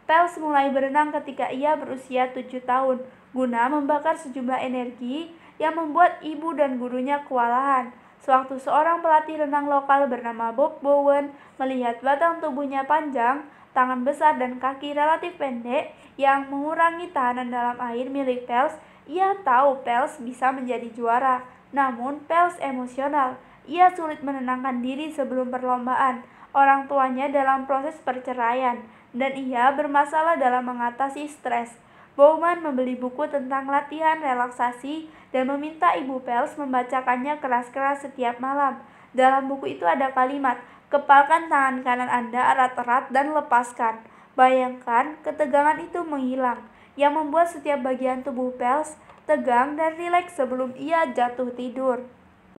Pels mulai berenang ketika ia berusia 7 tahun, guna membakar sejumlah energi yang membuat ibu dan gurunya kewalahan. Sewaktu seorang pelatih renang lokal bernama Bob Bowen melihat batang tubuhnya panjang, tangan besar dan kaki relatif pendek yang mengurangi tahanan dalam air milik Pels, ia tahu Pels bisa menjadi juara. Namun Pels emosional. Ia sulit menenangkan diri sebelum perlombaan. Orang tuanya dalam proses perceraian, dan ia bermasalah dalam mengatasi stres. Bowman membeli buku tentang latihan relaksasi dan meminta ibu Pels membacakannya keras-keras setiap malam. Dalam buku itu ada kalimat, "Kepalkan tangan kanan Anda erat-erat dan lepaskan." Bayangkan ketegangan itu menghilang, yang membuat setiap bagian tubuh Pels tegang dan rileks sebelum ia jatuh tidur.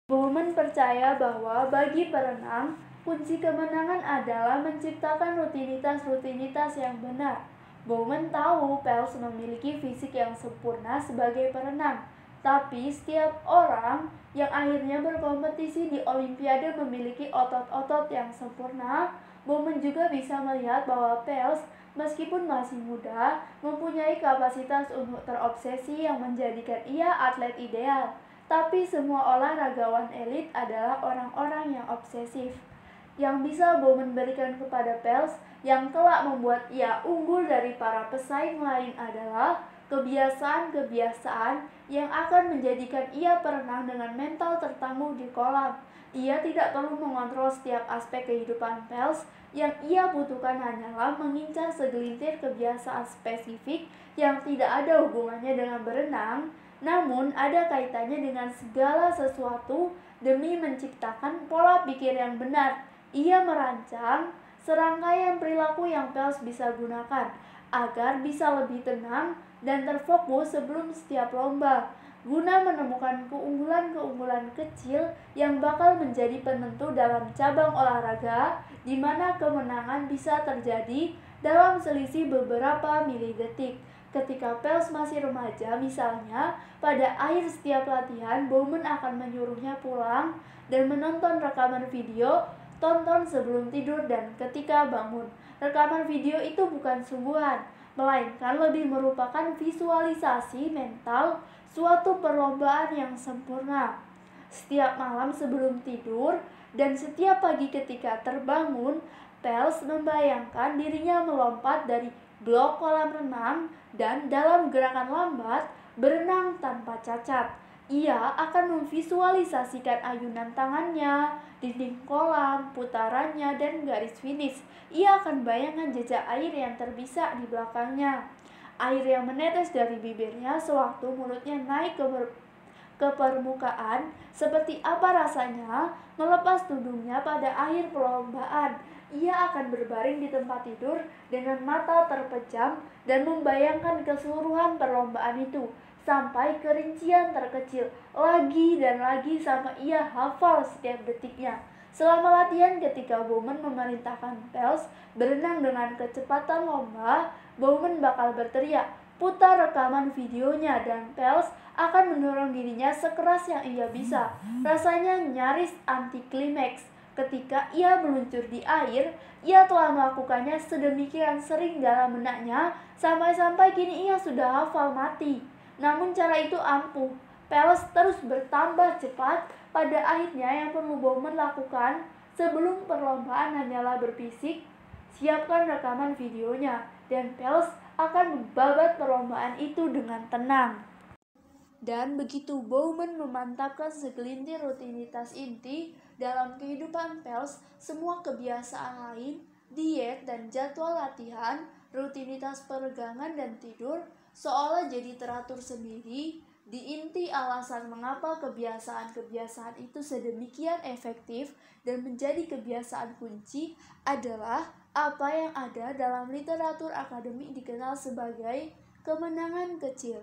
Bowman percaya bahwa bagi perenang, kunci kemenangan adalah menciptakan rutinitas-rutinitas yang benar. Bowman tahu Pels memiliki fisik yang sempurna sebagai perenang, tapi setiap orang yang akhirnya berkompetisi di Olimpiade memiliki otot-otot yang sempurna. Bowman juga bisa melihat bahwa Pels, meskipun masih muda, mempunyai kapasitas untuk terobsesi yang menjadikan ia atlet ideal. Tapi semua olahragawan elit adalah orang-orang yang obsesif. Yang bisa Bowman berikan kepada Pels yang kelak membuat ia unggul dari para pesaing lain adalah kebiasaan-kebiasaan yang akan menjadikan ia perenang dengan mental tertangguh di kolam. Ia tidak perlu mengontrol setiap aspek kehidupan Pels. Yang ia butuhkan hanyalah mengincar segelintir kebiasaan spesifik yang tidak ada hubungannya dengan berenang, namun ada kaitannya dengan segala sesuatu demi menciptakan pola pikir yang benar. Ia merancang serangkaian perilaku yang Pels bisa gunakan agar bisa lebih tenang dan terfokus sebelum setiap lomba, guna menemukan keunggulan-keunggulan kecil yang bakal menjadi penentu dalam cabang olahraga di mana kemenangan bisa terjadi dalam selisih beberapa milidetik. Ketika Pels masih remaja misalnya, pada akhir setiap latihan, Bowman akan menyuruhnya pulang dan menonton rekaman video, tonton sebelum tidur dan ketika bangun. Rekaman video itu bukan sungguhan, melainkan lebih merupakan visualisasi mental suatu perlombaan yang sempurna. Setiap malam sebelum tidur dan setiap pagi ketika terbangun, Pels membayangkan dirinya melompat dari blok kolam renang dan dalam gerakan lambat berenang tanpa cacat. Ia akan memvisualisasikan ayunan tangannya, dinding kolam, putarannya, dan garis finish. Ia akan bayangkan jejak air yang terbisa di belakangnya. Air yang menetes dari bibirnya sewaktu mulutnya naik ke permukaan, seperti apa rasanya melepas tudungnya pada akhir perlombaan. Ia akan berbaring di tempat tidur dengan mata terpejam dan membayangkan keseluruhan perlombaan itu sampai kerincian terkecil, lagi dan lagi sampai ia hafal setiap detiknya. Selama latihan, ketika Bowman memerintahkan Pels berenang dengan kecepatan lomba, Bowman bakal berteriak, "Putar rekaman videonya," dan Pels akan mendorong dirinya sekeras yang ia bisa. Rasanya nyaris anti klimaks. Ketika ia meluncur di air, ia telah melakukannya sedemikian sering dalam benaknya, sampai-sampai kini ia sudah hafal mati. Namun cara itu ampuh. Pels terus bertambah cepat. Pada akhirnya yang perlu Bowman lakukan sebelum perlombaan hanyalah berbisik, "Siapkan rekaman videonya," dan Pels akan membabat perlombaan itu dengan tenang. Dan begitu Bowman memantapkan segelintir rutinitas inti dalam kehidupan Pels, semua kebiasaan lain, diet dan jadwal latihan, rutinitas peregangan dan tidur, seolah jadi teratur sendiri. Di inti alasan mengapa kebiasaan-kebiasaan itu sedemikian efektif dan menjadi kebiasaan kunci adalah apa yang ada dalam literatur akademik dikenal sebagai kemenangan kecil.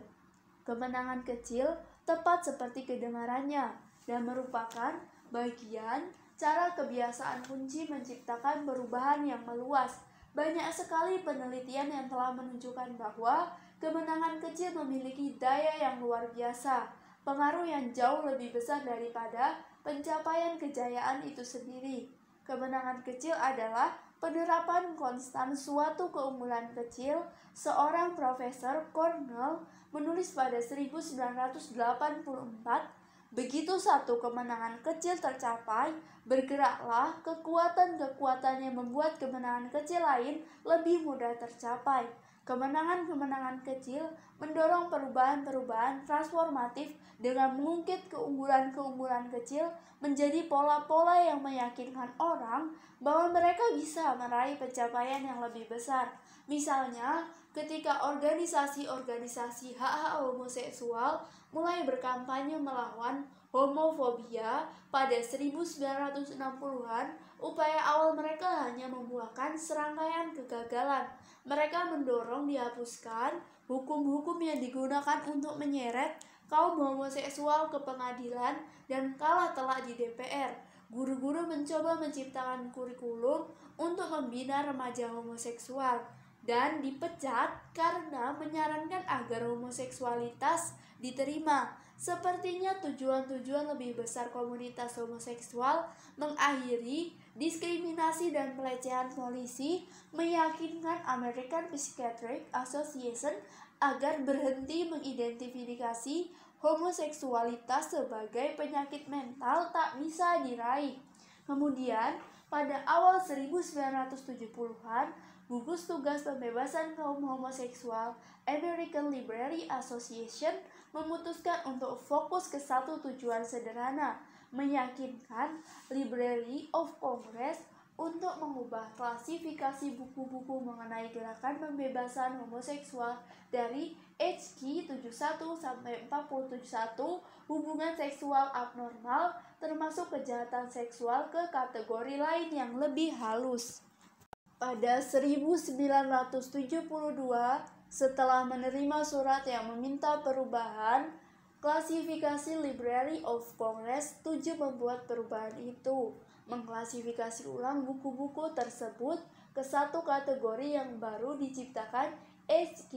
Kemenangan kecil tepat seperti kedengarannya dan merupakan bagian cara kebiasaan kunci menciptakan perubahan yang meluas. Banyak sekali penelitian yang telah menunjukkan bahwa kemenangan kecil memiliki daya yang luar biasa, pengaruh yang jauh lebih besar daripada pencapaian kejayaan itu sendiri. Kemenangan kecil adalah penerapan konstan suatu keunggulan kecil. Seorang profesor Cornell menulis pada 1984, "Begitu satu kemenangan kecil tercapai, bergeraklah kekuatan-kekuatan yang membuat kemenangan kecil lain lebih mudah tercapai." Kemenangan-kemenangan kecil mendorong perubahan-perubahan transformatif dengan mengungkit keunggulan-keunggulan kecil menjadi pola-pola yang meyakinkan orang bahwa mereka bisa meraih pencapaian yang lebih besar. Misalnya, ketika organisasi-organisasi hak-hak homoseksual mulai berkampanye melawan homofobia pada 1960-an, upaya awal mereka hanya membuahkan serangkaian kegagalan. Mereka mendorong dihapuskan hukum-hukum yang digunakan untuk menyeret kaum homoseksual ke pengadilan dan kalah telak di DPR. Guru-guru mencoba menciptakan kurikulum untuk membina remaja homoseksual dan dipecat karena menyarankan agar homoseksualitas diterima. Sepertinya tujuan-tujuan lebih besar komunitas homoseksual mengakhiri diskriminasi dan pelecehan polisi meyakinkan American Psychiatric Association agar berhenti mengidentifikasi homoseksualitas sebagai penyakit mental tak bisa diraih. Kemudian, pada awal 1970-an, gugus tugas pembebasan kaum homoseksual American Library Association memutuskan untuk fokus ke satu tujuan sederhana, meyakinkan Library of Congress untuk mengubah klasifikasi buku-buku mengenai gerakan pembebasan homoseksual dari HQ 71 sampai 471, hubungan seksual abnormal termasuk kejahatan seksual, ke kategori lain yang lebih halus. Pada 1972, setelah menerima surat yang meminta perubahan, klasifikasi Library of Congress setuju membuat perubahan itu, mengklasifikasi ulang buku-buku tersebut ke satu kategori yang baru diciptakan, HQ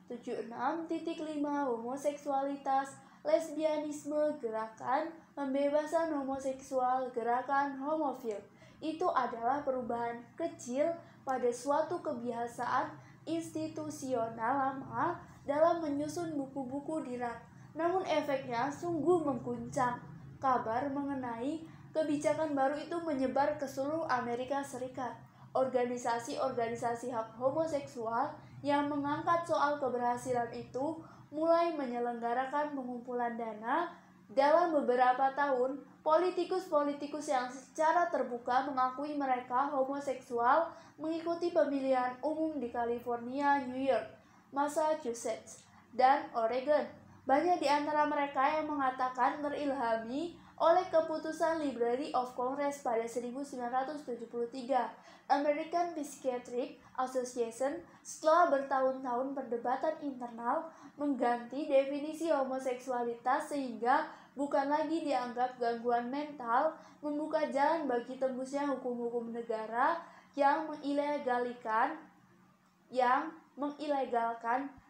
76.5 homoseksualitas, lesbianisme, gerakan pembebasan homoseksual, gerakan homofil. Itu adalah perubahan kecil pada suatu kebiasaan institusional lama dalam menyusun buku-buku di rak. Namun efeknya sungguh mengguncang. Kabar mengenai kebijakan baru itu menyebar ke seluruh Amerika Serikat. organisasi-organisasi hak homoseksual yang mengangkat soal keberhasilan itu mulai menyelenggarakan pengumpulan dana. Dalam beberapa tahun, politikus-politikus yang secara terbuka mengakui mereka homoseksual mengikuti pemilihan umum di California, New York, Massachusetts, dan Oregon. Banyak di antara mereka yang mengatakan terilhami oleh keputusan Library of Congress pada 1973. American Psychiatric Association setelah bertahun-tahun perdebatan internal mengganti definisi homoseksualitas sehingga bukan lagi dianggap gangguan mental, membuka jalan bagi tembusnya hukum-hukum negara yang mengilegalkan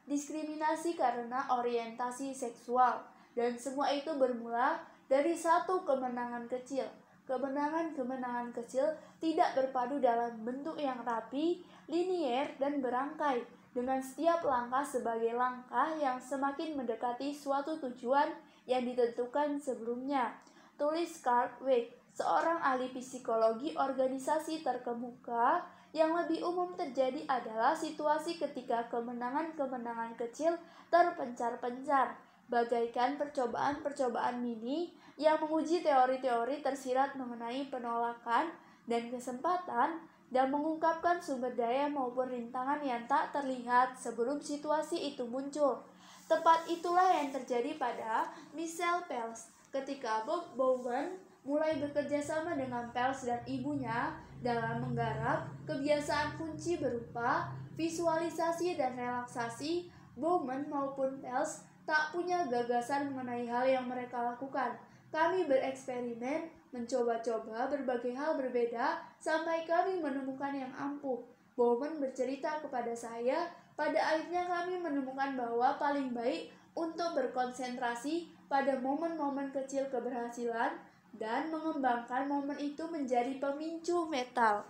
diskriminasi karena orientasi seksual. Dan semua itu bermula dari satu kemenangan kecil. Kemenangan-kemenangan kecil tidak berpadu dalam bentuk yang rapi, linier, dan berangkai, dengan setiap langkah sebagai langkah yang semakin mendekati suatu tujuan yang ditentukan sebelumnya. Tulis Carl Weck, seorang ahli psikologi organisasi terkemuka. Yang lebih umum terjadi adalah situasi ketika kemenangan-kemenangan kecil terpencar-pencar, bagaikan percobaan-percobaan mini yang menguji teori-teori tersirat mengenai penolakan dan kesempatan dan mengungkapkan sumber daya maupun rintangan yang tak terlihat sebelum situasi itu muncul. Tepat itulah yang terjadi pada Michelle Pels ketika Bob Bowman mulai bekerja sama dengan Pels dan ibunya dalam menggarap kebiasaan kunci berupa visualisasi dan relaksasi. Bowman maupun Pels tak punya gagasan mengenai hal yang mereka lakukan. Kami bereksperimen, mencoba-coba berbagai hal berbeda sampai kami menemukan yang ampuh. Bowman bercerita kepada saya, pada akhirnya kami menemukan bahwa paling baik untuk berkonsentrasi pada momen-momen kecil keberhasilan dan mengembangkan momen itu menjadi pemicu mental.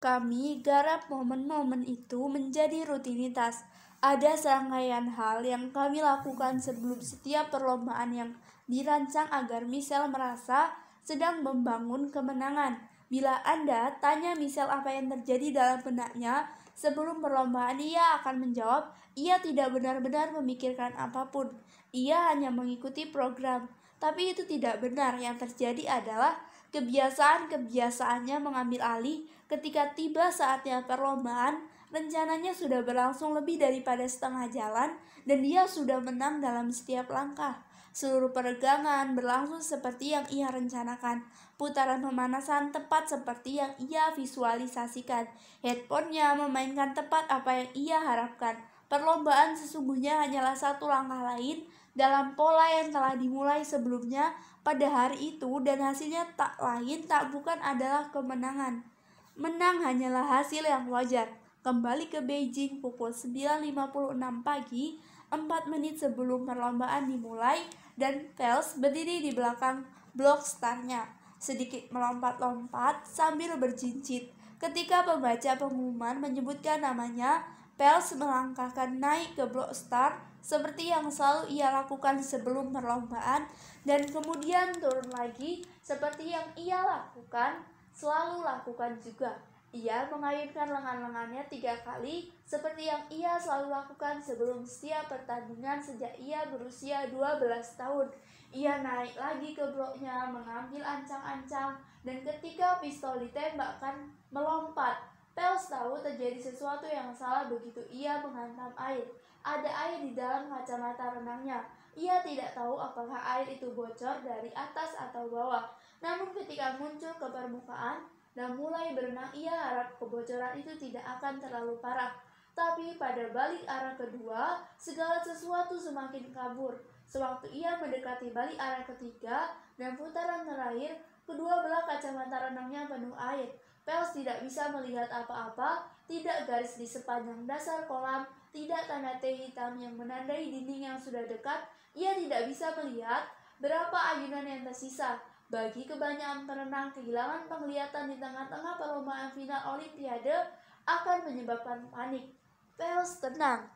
Kami garap momen-momen itu menjadi rutinitas. Ada serangkaian hal yang kami lakukan sebelum setiap perlombaan yang dirancang agar Michelle merasa sedang membangun kemenangan. Bila Anda tanya Michelle apa yang terjadi dalam benaknya sebelum perlombaan, ia akan menjawab, ia tidak benar-benar memikirkan apapun. Ia hanya mengikuti program. Tapi itu tidak benar. Yang terjadi adalah kebiasaan-kebiasaannya mengambil alih ketika tiba saatnya perlombaan. Rencananya sudah berlangsung lebih daripada setengah jalan dan dia sudah menang dalam setiap langkah. Seluruh peregangan berlangsung seperti yang ia rencanakan. Putaran pemanasan tepat seperti yang ia visualisasikan. Headphone-nya memainkan tepat apa yang ia harapkan. Perlombaan sesungguhnya hanyalah satu langkah lain dalam pola yang telah dimulai sebelumnya pada hari itu, dan hasilnya tak lain tak bukan adalah kemenangan. Menang hanyalah hasil yang wajar. Kembali ke Beijing pukul 9.56 pagi, 4 menit sebelum perlombaan dimulai, dan Pels berdiri di belakang blok startnya, sedikit melompat-lompat sambil berjincit. Ketika pembaca pengumuman menyebutkan namanya, Pels melangkahkan naik ke blok start seperti yang selalu ia lakukan sebelum perlombaan, dan kemudian turun lagi seperti yang ia selalu lakukan juga. Ia mengayunkan lengan-lengannya 3 kali seperti yang ia selalu lakukan sebelum setiap pertandingan sejak ia berusia 12 tahun. Ia naik lagi ke bloknya, mengambil ancang-ancang, dan ketika pistol ditembakkan, melompat. Pels tahu terjadi sesuatu yang salah begitu ia menghantam air. Ada air di dalam kacamata renangnya. Ia tidak tahu apakah air itu bocor dari atas atau bawah. Namun ketika muncul ke permukaan dan mulai berenang, ia harap kebocoran itu tidak akan terlalu parah. Tapi pada balik arah kedua, segala sesuatu semakin kabur. Sewaktu ia mendekati balik arah ketiga dan putaran terakhir, kedua belah kacamata renangnya penuh air. Pels tidak bisa melihat apa-apa, tidak garis di sepanjang dasar kolam, tidak tanda T hitam yang menandai dinding yang sudah dekat. Ia tidak bisa melihat berapa ayunan yang tersisa. Bagi kebanyakan perenang, kehilangan penglihatan di tengah-tengah perlombaan final Olimpiade akan menyebabkan panik. Pels tenang.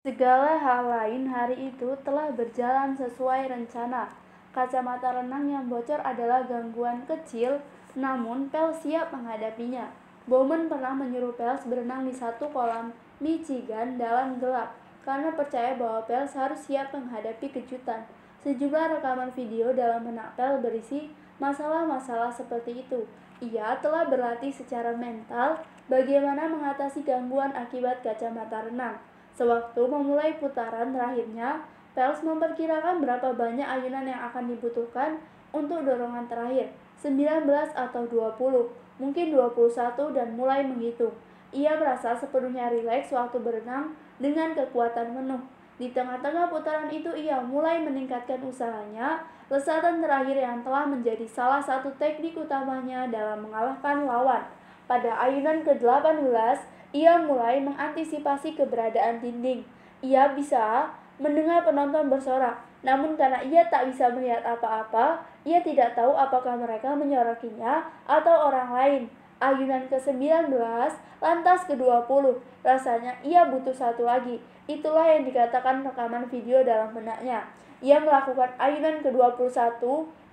Segala hal lain hari itu telah berjalan sesuai rencana. Kacamata renang yang bocor adalah gangguan kecil, namun Pels siap menghadapinya. Bowman pernah menyuruh Pels berenang di satu kolam Michigan dalam gelap karena percaya bahwa Pels harus siap menghadapi kejutan. Sejumlah rekaman video dalam benak Pels berisi masalah-masalah seperti itu. Ia telah berlatih secara mental bagaimana mengatasi gangguan akibat kacamata renang. Sewaktu memulai putaran terakhirnya, Pels memperkirakan berapa banyak ayunan yang akan dibutuhkan untuk dorongan terakhir, 19 atau 20, mungkin 21, dan mulai menghitung. Ia merasa sepenuhnya rileks waktu berenang dengan kekuatan penuh. Di tengah-tengah putaran itu ia mulai meningkatkan usahanya, lesatan terakhir yang telah menjadi salah satu teknik utamanya dalam mengalahkan lawan. Pada ayunan ke-18, ia mulai mengantisipasi keberadaan dinding. Ia bisa mendengar penonton bersorak, namun karena ia tak bisa melihat apa-apa, ia tidak tahu apakah mereka menyorokinya atau orang lain. Ayunan ke-19, lantas ke-20, rasanya ia butuh satu lagi. Itulah yang dikatakan rekaman video dalam benaknya. Ia melakukan ayunan ke-21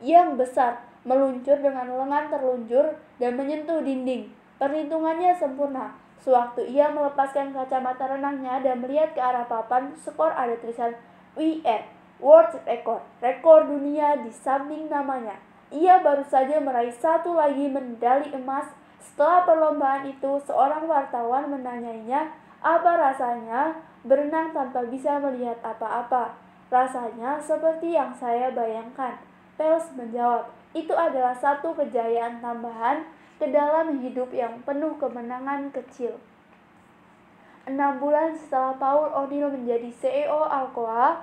yang besar, meluncur dengan lengan terluncur dan menyentuh dinding. Perhitungannya sempurna. Sewaktu ia melepaskan kacamata renangnya dan melihat ke arah papan, skor ada tulisan WR, World Record, rekor dunia di samping namanya. Ia baru saja meraih satu lagi medali emas. Setelah perlombaan itu, seorang wartawan menanyainya apa rasanya berenang tanpa bisa melihat apa-apa. Rasanya seperti yang saya bayangkan. Pels menjawab, itu adalah satu kejayaan tambahan ke dalam hidup yang penuh kemenangan kecil. 6 bulan setelah Paul O'Neill menjadi CEO Alcoa,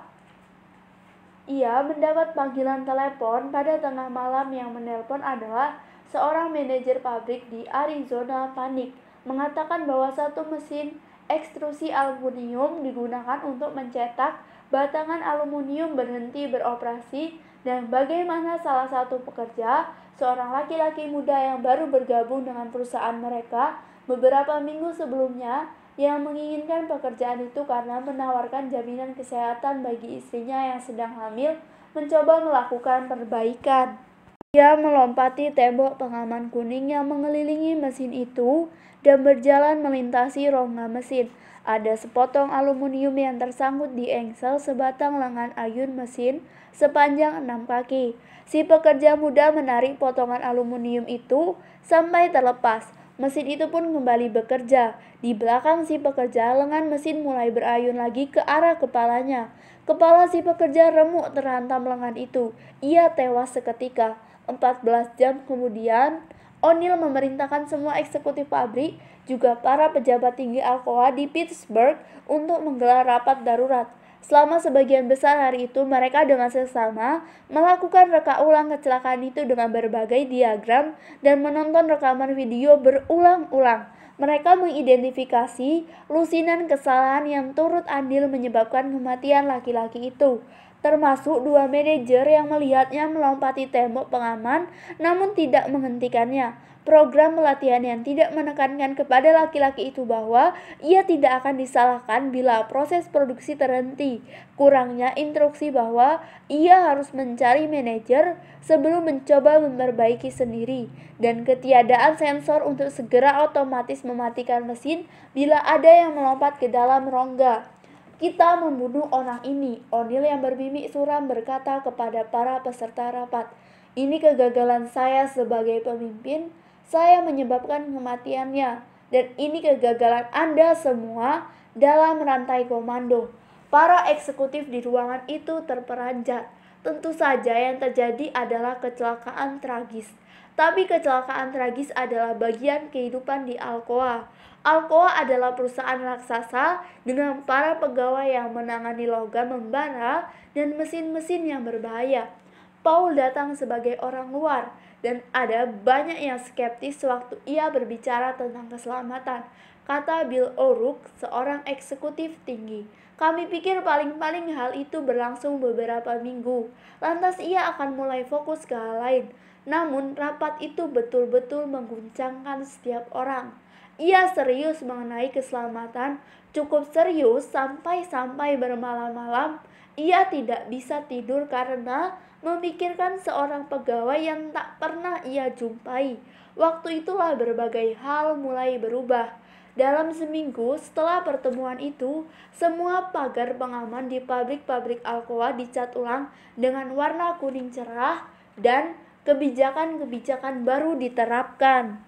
ia mendapat panggilan telepon pada tengah malam. Yang menelpon adalah seorang manajer pabrik di Arizona. Panik, mengatakan bahwa satu mesin ekstrusi aluminium digunakan untuk mencetak batangan aluminium berhenti beroperasi dan bagaimana salah satu pekerja, seorang laki-laki muda yang baru bergabung dengan perusahaan mereka beberapa minggu sebelumnya, yang menginginkan pekerjaan itu karena menawarkan jaminan kesehatan bagi istrinya yang sedang hamil, mencoba melakukan perbaikan. Ia melompati tembok pengaman kuning yang mengelilingi mesin itu dan berjalan melintasi rongga mesin. Ada sepotong aluminium yang tersangkut di engsel sebatang lengan ayun mesin sepanjang 6 kaki. Si pekerja muda menarik potongan aluminium itu sampai terlepas. Mesin itu pun kembali bekerja. Di belakang si pekerja, lengan mesin mulai berayun lagi ke arah kepalanya. Kepala si pekerja remuk terhantam lengan itu. Ia tewas seketika. 14 jam kemudian, O'Neill memerintahkan semua eksekutif pabrik, juga para pejabat tinggi Alcoa di Pittsburgh untuk menggelar rapat darurat. Selama sebagian besar hari itu, mereka dengan seksama melakukan reka ulang kecelakaan itu dengan berbagai diagram dan menonton rekaman video berulang-ulang. Mereka mengidentifikasi lusinan kesalahan yang turut andil menyebabkan kematian laki-laki itu, termasuk 2 manajer yang melihatnya melompati tembok pengaman namun tidak menghentikannya. Program pelatihan yang tidak menekankan kepada laki-laki itu bahwa ia tidak akan disalahkan bila proses produksi terhenti. Kurangnya instruksi bahwa ia harus mencari manajer sebelum mencoba memperbaiki sendiri, dan ketiadaan sensor untuk segera otomatis mematikan mesin bila ada yang melompat ke dalam rongga. Kita membunuh orang ini, O'Neill yang bermimik suram berkata kepada para peserta rapat. Ini kegagalan saya sebagai pemimpin. Saya menyebabkan kematiannya, dan ini kegagalan Anda semua dalam rantai komando. Para eksekutif di ruangan itu terperanjat. Tentu saja yang terjadi adalah kecelakaan tragis. Tapi kecelakaan tragis adalah bagian kehidupan di Alcoa. Alcoa adalah perusahaan raksasa dengan para pegawai yang menangani logam membara dan mesin-mesin yang berbahaya. Paul datang sebagai orang luar, dan ada banyak yang skeptis sewaktu ia berbicara tentang keselamatan. Kata Bill O'Rourke, seorang eksekutif tinggi. Kami pikir paling-paling hal itu berlangsung beberapa minggu. Lantas ia akan mulai fokus ke hal lain. Namun rapat itu betul-betul mengguncangkan setiap orang. Ia serius mengenai keselamatan, cukup serius sampai bermalam-malam. Ia tidak bisa tidur karena memikirkan seorang pegawai yang tak pernah ia jumpai. Waktu itulah berbagai hal mulai berubah. Dalam seminggu setelah pertemuan itu, semua pagar pengaman di pabrik-pabrik Alcoa dicat ulang dengan warna kuning cerah dan kebijakan-kebijakan baru diterapkan.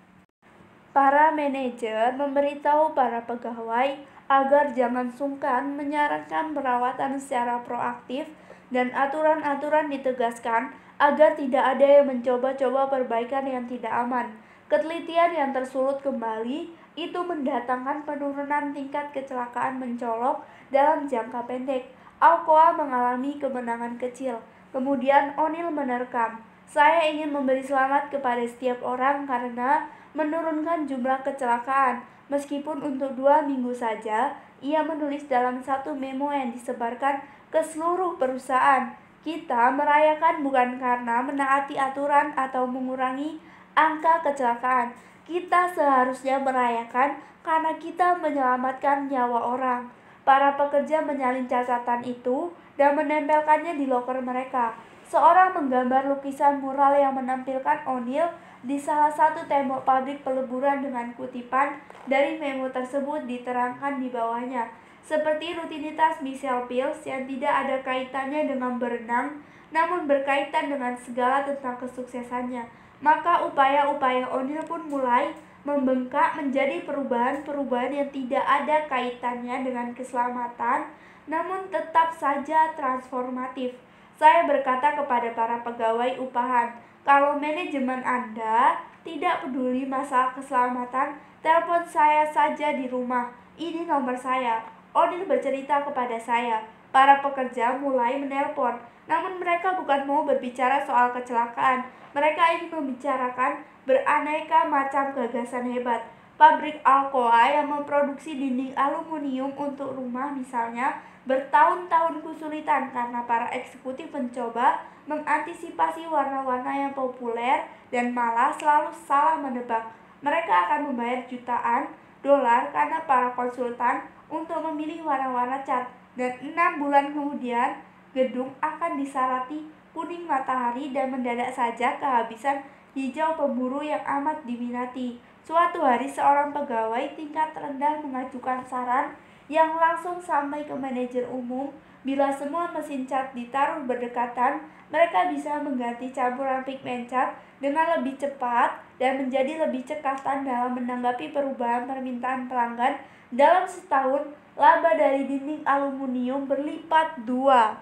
Para manajer memberitahu para pegawai agar jangan sungkan menyarankan perawatan secara proaktif dan aturan-aturan ditegaskan agar tidak ada yang mencoba-coba perbaikan yang tidak aman. Ketelitian yang tersulut kembali itu mendatangkan penurunan tingkat kecelakaan mencolok dalam jangka pendek. Alcoa mengalami kemenangan kecil. Kemudian O'Neill menerkam, "Saya ingin memberi selamat kepada setiap orang karena menurunkan jumlah kecelakaan. Meskipun untuk 2 minggu saja," ia menulis dalam satu memo yang disebarkan ke seluruh perusahaan. "Kita merayakan bukan karena menaati aturan atau mengurangi angka kecelakaan. Kita seharusnya merayakan karena kita menyelamatkan nyawa orang." Para pekerja menyalin catatan itu dan menempelkannya di loker mereka. Seorang menggambar lukisan mural yang menampilkan O'Neill di salah satu tembok pabrik peleburan dengan kutipan dari memo tersebut diterangkan di bawahnya. "Seperti rutinitas Michelle Pills yang tidak ada kaitannya dengan berenang, namun berkaitan dengan segala tentang kesuksesannya, maka upaya-upaya O'Neill pun mulai membengkak menjadi perubahan-perubahan yang tidak ada kaitannya dengan keselamatan, namun tetap saja transformatif." Saya berkata kepada para pegawai upahan, "Kalau manajemen Anda tidak peduli masalah keselamatan, telepon saya saja di rumah. Ini nomor saya." O'Neill bercerita kepada saya. Para pekerja mulai menelpon, namun mereka bukan mau berbicara soal kecelakaan. Mereka ingin membicarakan beraneka macam gagasan hebat. Pabrik Alcoa yang memproduksi dinding aluminium untuk rumah misalnya bertahun-tahun kesulitan karena para eksekutif mencoba mengantisipasi warna-warna yang populer dan malah selalu salah menebak. Mereka akan membayar jutaan dolar karena para konsultan untuk memilih warna-warna cat, dan 6 bulan kemudian gedung akan disarati kuning matahari dan mendadak saja kehabisan hijau pemburu yang amat diminati. Suatu hari seorang pegawai tingkat rendah mengajukan saran yang langsung sampai ke manajer umum. Bila semua mesin cat ditaruh berdekatan, mereka bisa mengganti campuran pigmen cat dengan lebih cepat dan menjadi lebih cekatan dalam menanggapi perubahan permintaan pelanggan. Dalam setahun, laba dari dinding aluminium berlipat 2.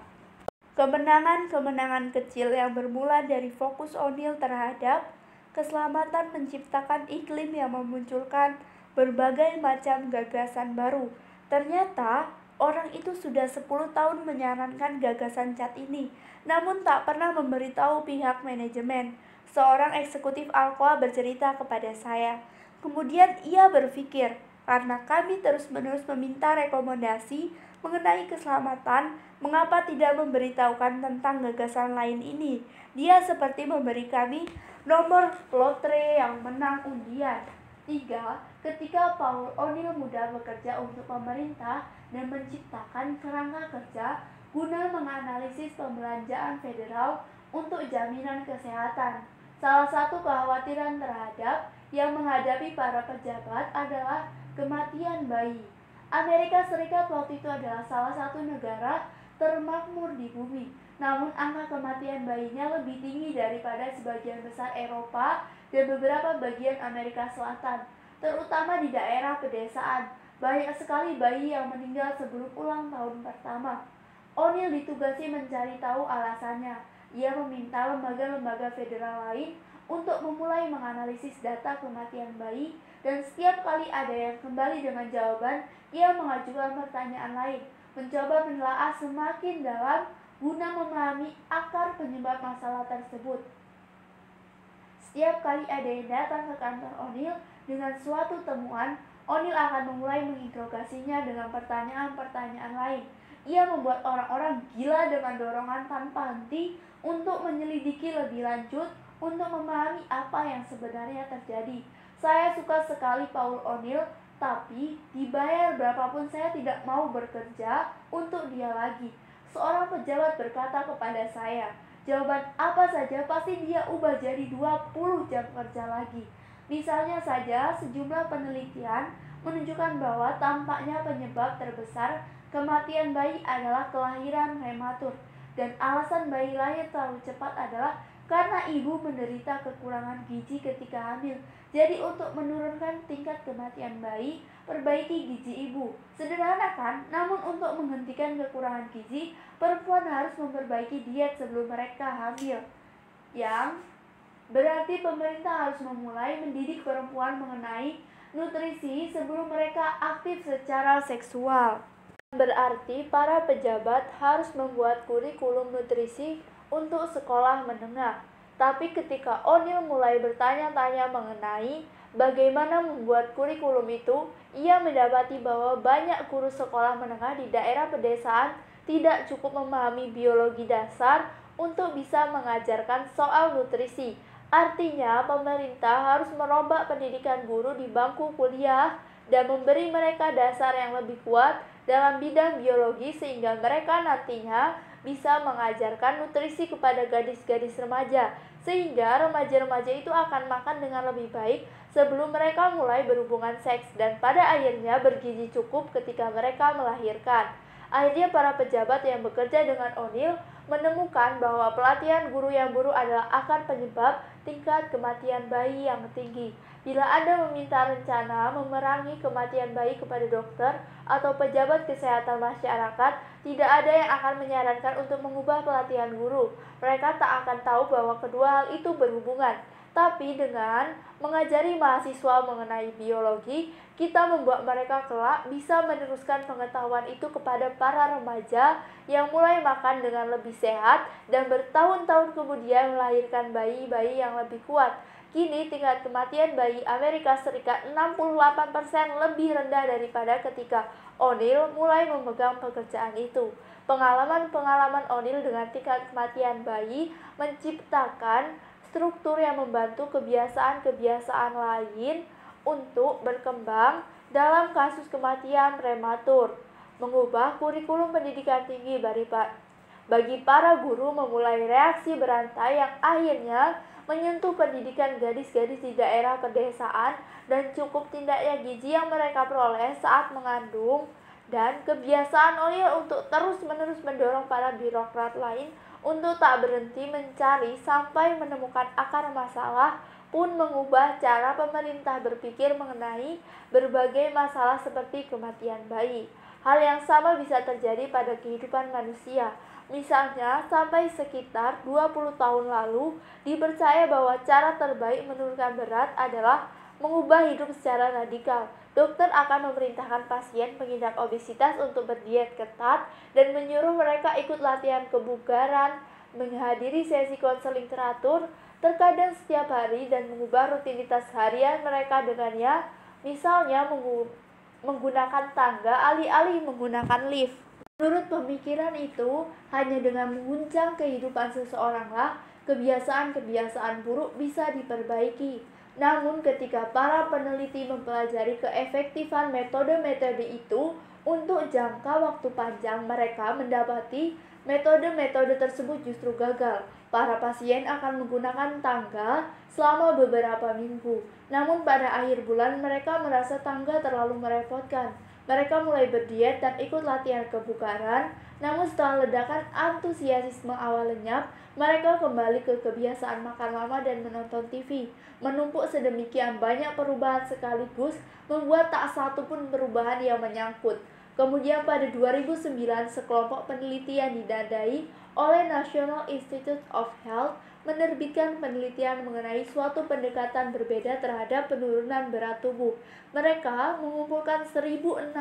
Kemenangan-kemenangan kecil yang bermula dari fokus O'Neill terhadap keselamatan menciptakan iklim yang memunculkan berbagai macam gagasan baru. Ternyata orang itu sudah 10 tahun menyarankan gagasan cat ini, namun tak pernah memberitahu pihak manajemen. Seorang eksekutif Alcoa bercerita kepada saya. Kemudian ia berpikir, karena kami terus-menerus meminta rekomendasi mengenai keselamatan, mengapa tidak memberitahukan tentang gagasan lain ini? Dia seperti memberi kami nomor lotre yang menang undian. 3. Ketika Paul O'Neill muda bekerja untuk pemerintah dan menciptakan kerangka kerja guna menganalisis pembelanjaan federal untuk jaminan kesehatan. Salah satu kekhawatiran terhadap yang menghadapi para pejabat adalah kematian bayi. Amerika Serikat waktu itu adalah salah satu negara termakmur di bumi, namun angka kematian bayinya lebih tinggi daripada sebagian besar Eropa dan beberapa bagian Amerika Selatan, terutama di daerah pedesaan. Banyak sekali bayi yang meninggal sebelum ulang tahun pertama. O'Neill ditugasi mencari tahu alasannya. Ia meminta lembaga-lembaga federal lain untuk memulai menganalisis data kematian bayi, dan setiap kali ada yang kembali dengan jawaban, ia mengajukan pertanyaan lain, mencoba menelaah semakin dalam guna memahami akar penyebab masalah tersebut. Setiap kali ada yang datang ke kantor O'Neill dengan suatu temuan, O'Neill akan memulai menginterogasinya dengan pertanyaan-pertanyaan lain. Ia membuat orang-orang gila dengan dorongan tanpa henti untuk menyelidiki lebih lanjut untuk memahami apa yang sebenarnya terjadi. Saya suka sekali Paul O'Neill, tapi dibayar berapapun saya tidak mau bekerja untuk dia lagi. Seorang pejabat berkata kepada saya, jawaban apa saja pasti dia ubah jadi 20 jam kerja lagi. Misalnya saja, sejumlah penelitian menunjukkan bahwa tampaknya penyebab terbesar kematian bayi adalah kelahiran prematur, dan alasan bayi lahir terlalu cepat adalah karena ibu menderita kekurangan gizi ketika hamil. Jadi untuk menurunkan tingkat kematian bayi, perbaiki gizi ibu. Sederhana kan? Namun untuk menghentikan kekurangan gizi, perempuan harus memperbaiki diet sebelum mereka hamil. Yang berarti pemerintah harus memulai mendidik perempuan mengenai nutrisi sebelum mereka aktif secara seksual. Berarti para pejabat harus membuat kurikulum nutrisi untuk sekolah menengah. Tapi ketika O'Neill mulai bertanya-tanya mengenai bagaimana membuat kurikulum itu, ia mendapati bahwa banyak guru sekolah menengah di daerah pedesaan tidak cukup memahami biologi dasar untuk bisa mengajarkan soal nutrisi. Artinya, pemerintah harus merombak pendidikan guru di bangku kuliah dan memberi mereka dasar yang lebih kuat dalam bidang biologi sehingga mereka nantinya bisa mengajarkan nutrisi kepada gadis-gadis remaja, sehingga remaja-remaja itu akan makan dengan lebih baik sebelum mereka mulai berhubungan seks dan pada akhirnya bergizi cukup ketika mereka melahirkan. Akhirnya para pejabat yang bekerja dengan O'Neill menemukan bahwa pelatihan guru yang buruk adalah akar penyebab tingkat kematian bayi yang tinggi. Bila Anda meminta rencana memerangi kematian bayi kepada dokter atau pejabat kesehatan masyarakat, tidak ada yang akan menyarankan untuk mengubah pelatihan guru. Mereka tak akan tahu bahwa kedua hal itu berhubungan. Tapi dengan mengajari mahasiswa mengenai biologi, kita membuat mereka kelak bisa meneruskan pengetahuan itu kepada para remaja yang mulai makan dengan lebih sehat dan bertahun-tahun kemudian melahirkan bayi-bayi yang lebih kuat. Kini tingkat kematian bayi Amerika Serikat 68% lebih rendah daripada ketika O'Neill mulai memegang pekerjaan itu. Pengalaman-pengalaman O'Neill dengan tingkat kematian bayi menciptakan struktur yang membantu kebiasaan-kebiasaan lain untuk berkembang dalam kasus kematian prematur. Mengubah kurikulum pendidikan tinggi bagi para guru memulai reaksi berantai yang akhirnya menyentuh pendidikan gadis-gadis di daerah pedesaan dan cukup tindaknya gizi yang mereka peroleh saat mengandung, dan kebiasaan O'Neill untuk terus-menerus mendorong para birokrat lain untuk tak berhenti mencari sampai menemukan akar masalah pun mengubah cara pemerintah berpikir mengenai berbagai masalah seperti kematian bayi. Hal yang sama bisa terjadi pada kehidupan manusia. Misalnya, sampai sekitar 20 tahun lalu dipercaya bahwa cara terbaik menurunkan berat adalah mengubah hidup secara radikal. Dokter akan memerintahkan pasien pengidap obesitas untuk berdiet ketat dan menyuruh mereka ikut latihan kebugaran, menghadiri sesi konseling teratur, terkadang setiap hari, dan mengubah rutinitas harian mereka dengannya, misalnya menggunakan tangga alih-alih menggunakan lift. Menurut pemikiran itu, hanya dengan mengguncang kehidupan seseoranglah kebiasaan-kebiasaan buruk bisa diperbaiki. Namun ketika para peneliti mempelajari keefektifan metode-metode itu untuk jangka waktu panjang, mereka mendapati metode-metode tersebut justru gagal. Para pasien akan menggunakan tangga selama beberapa minggu. Namun pada akhir bulan mereka merasa tangga terlalu merepotkan. Mereka mulai berdiet dan ikut latihan kebugaran. Namun setelah ledakan antusiasme awal lenyap, mereka kembali ke kebiasaan makan lama dan menonton TV. Menumpuk sedemikian banyak perubahan sekaligus membuat tak satu pun perubahan yang menyangkut. Kemudian pada 2009, sekelompok peneliti yang didadai oleh National Institute of Health menerbitkan penelitian mengenai suatu pendekatan berbeda terhadap penurunan berat tubuh. Mereka mengumpulkan 1.600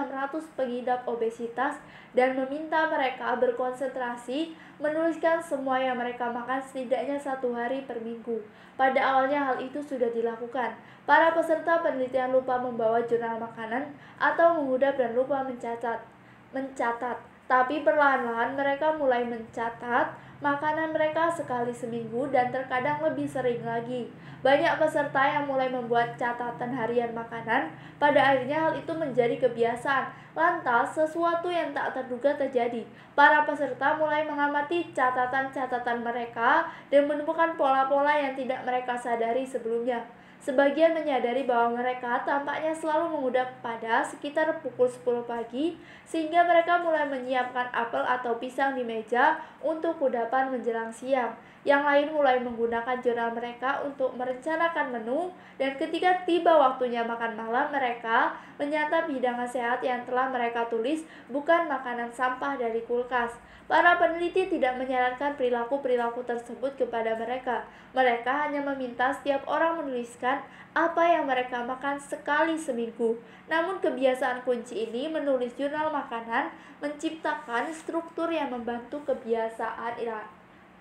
pengidap obesitas dan meminta mereka berkonsentrasi menuliskan semua yang mereka makan setidaknya 1 hari per minggu. Pada awalnya hal itu sudah dilakukan. Para peserta penelitian lupa membawa jurnal makanan atau mengudap dan lupa mencatat. Tapi perlahan-lahan mereka mulai mencatat makanan mereka sekali seminggu dan terkadang lebih sering lagi. Banyak peserta yang mulai membuat catatan harian makanan. Pada akhirnya hal itu menjadi kebiasaan. Lantas sesuatu yang tak terduga terjadi. Para peserta mulai mengamati catatan-catatan mereka dan menemukan pola-pola yang tidak mereka sadari sebelumnya. Sebagian menyadari bahwa mereka tampaknya selalu mengudak pada sekitar pukul 10 pagi, sehingga mereka mulai menyiapkan apel atau pisang di meja untuk kudapan menjelang siang. Yang lain mulai menggunakan jurnal mereka untuk merencanakan menu, dan ketika tiba waktunya makan malam, mereka menyantap hidangan sehat yang telah mereka tulis, bukan makanan sampah dari kulkas. Para peneliti tidak menyarankan perilaku-perilaku tersebut kepada mereka. Mereka hanya meminta setiap orang menuliskan apa yang mereka makan sekali seminggu. Namun kebiasaan kunci ini, menulis jurnal makanan, menciptakan struktur yang membantu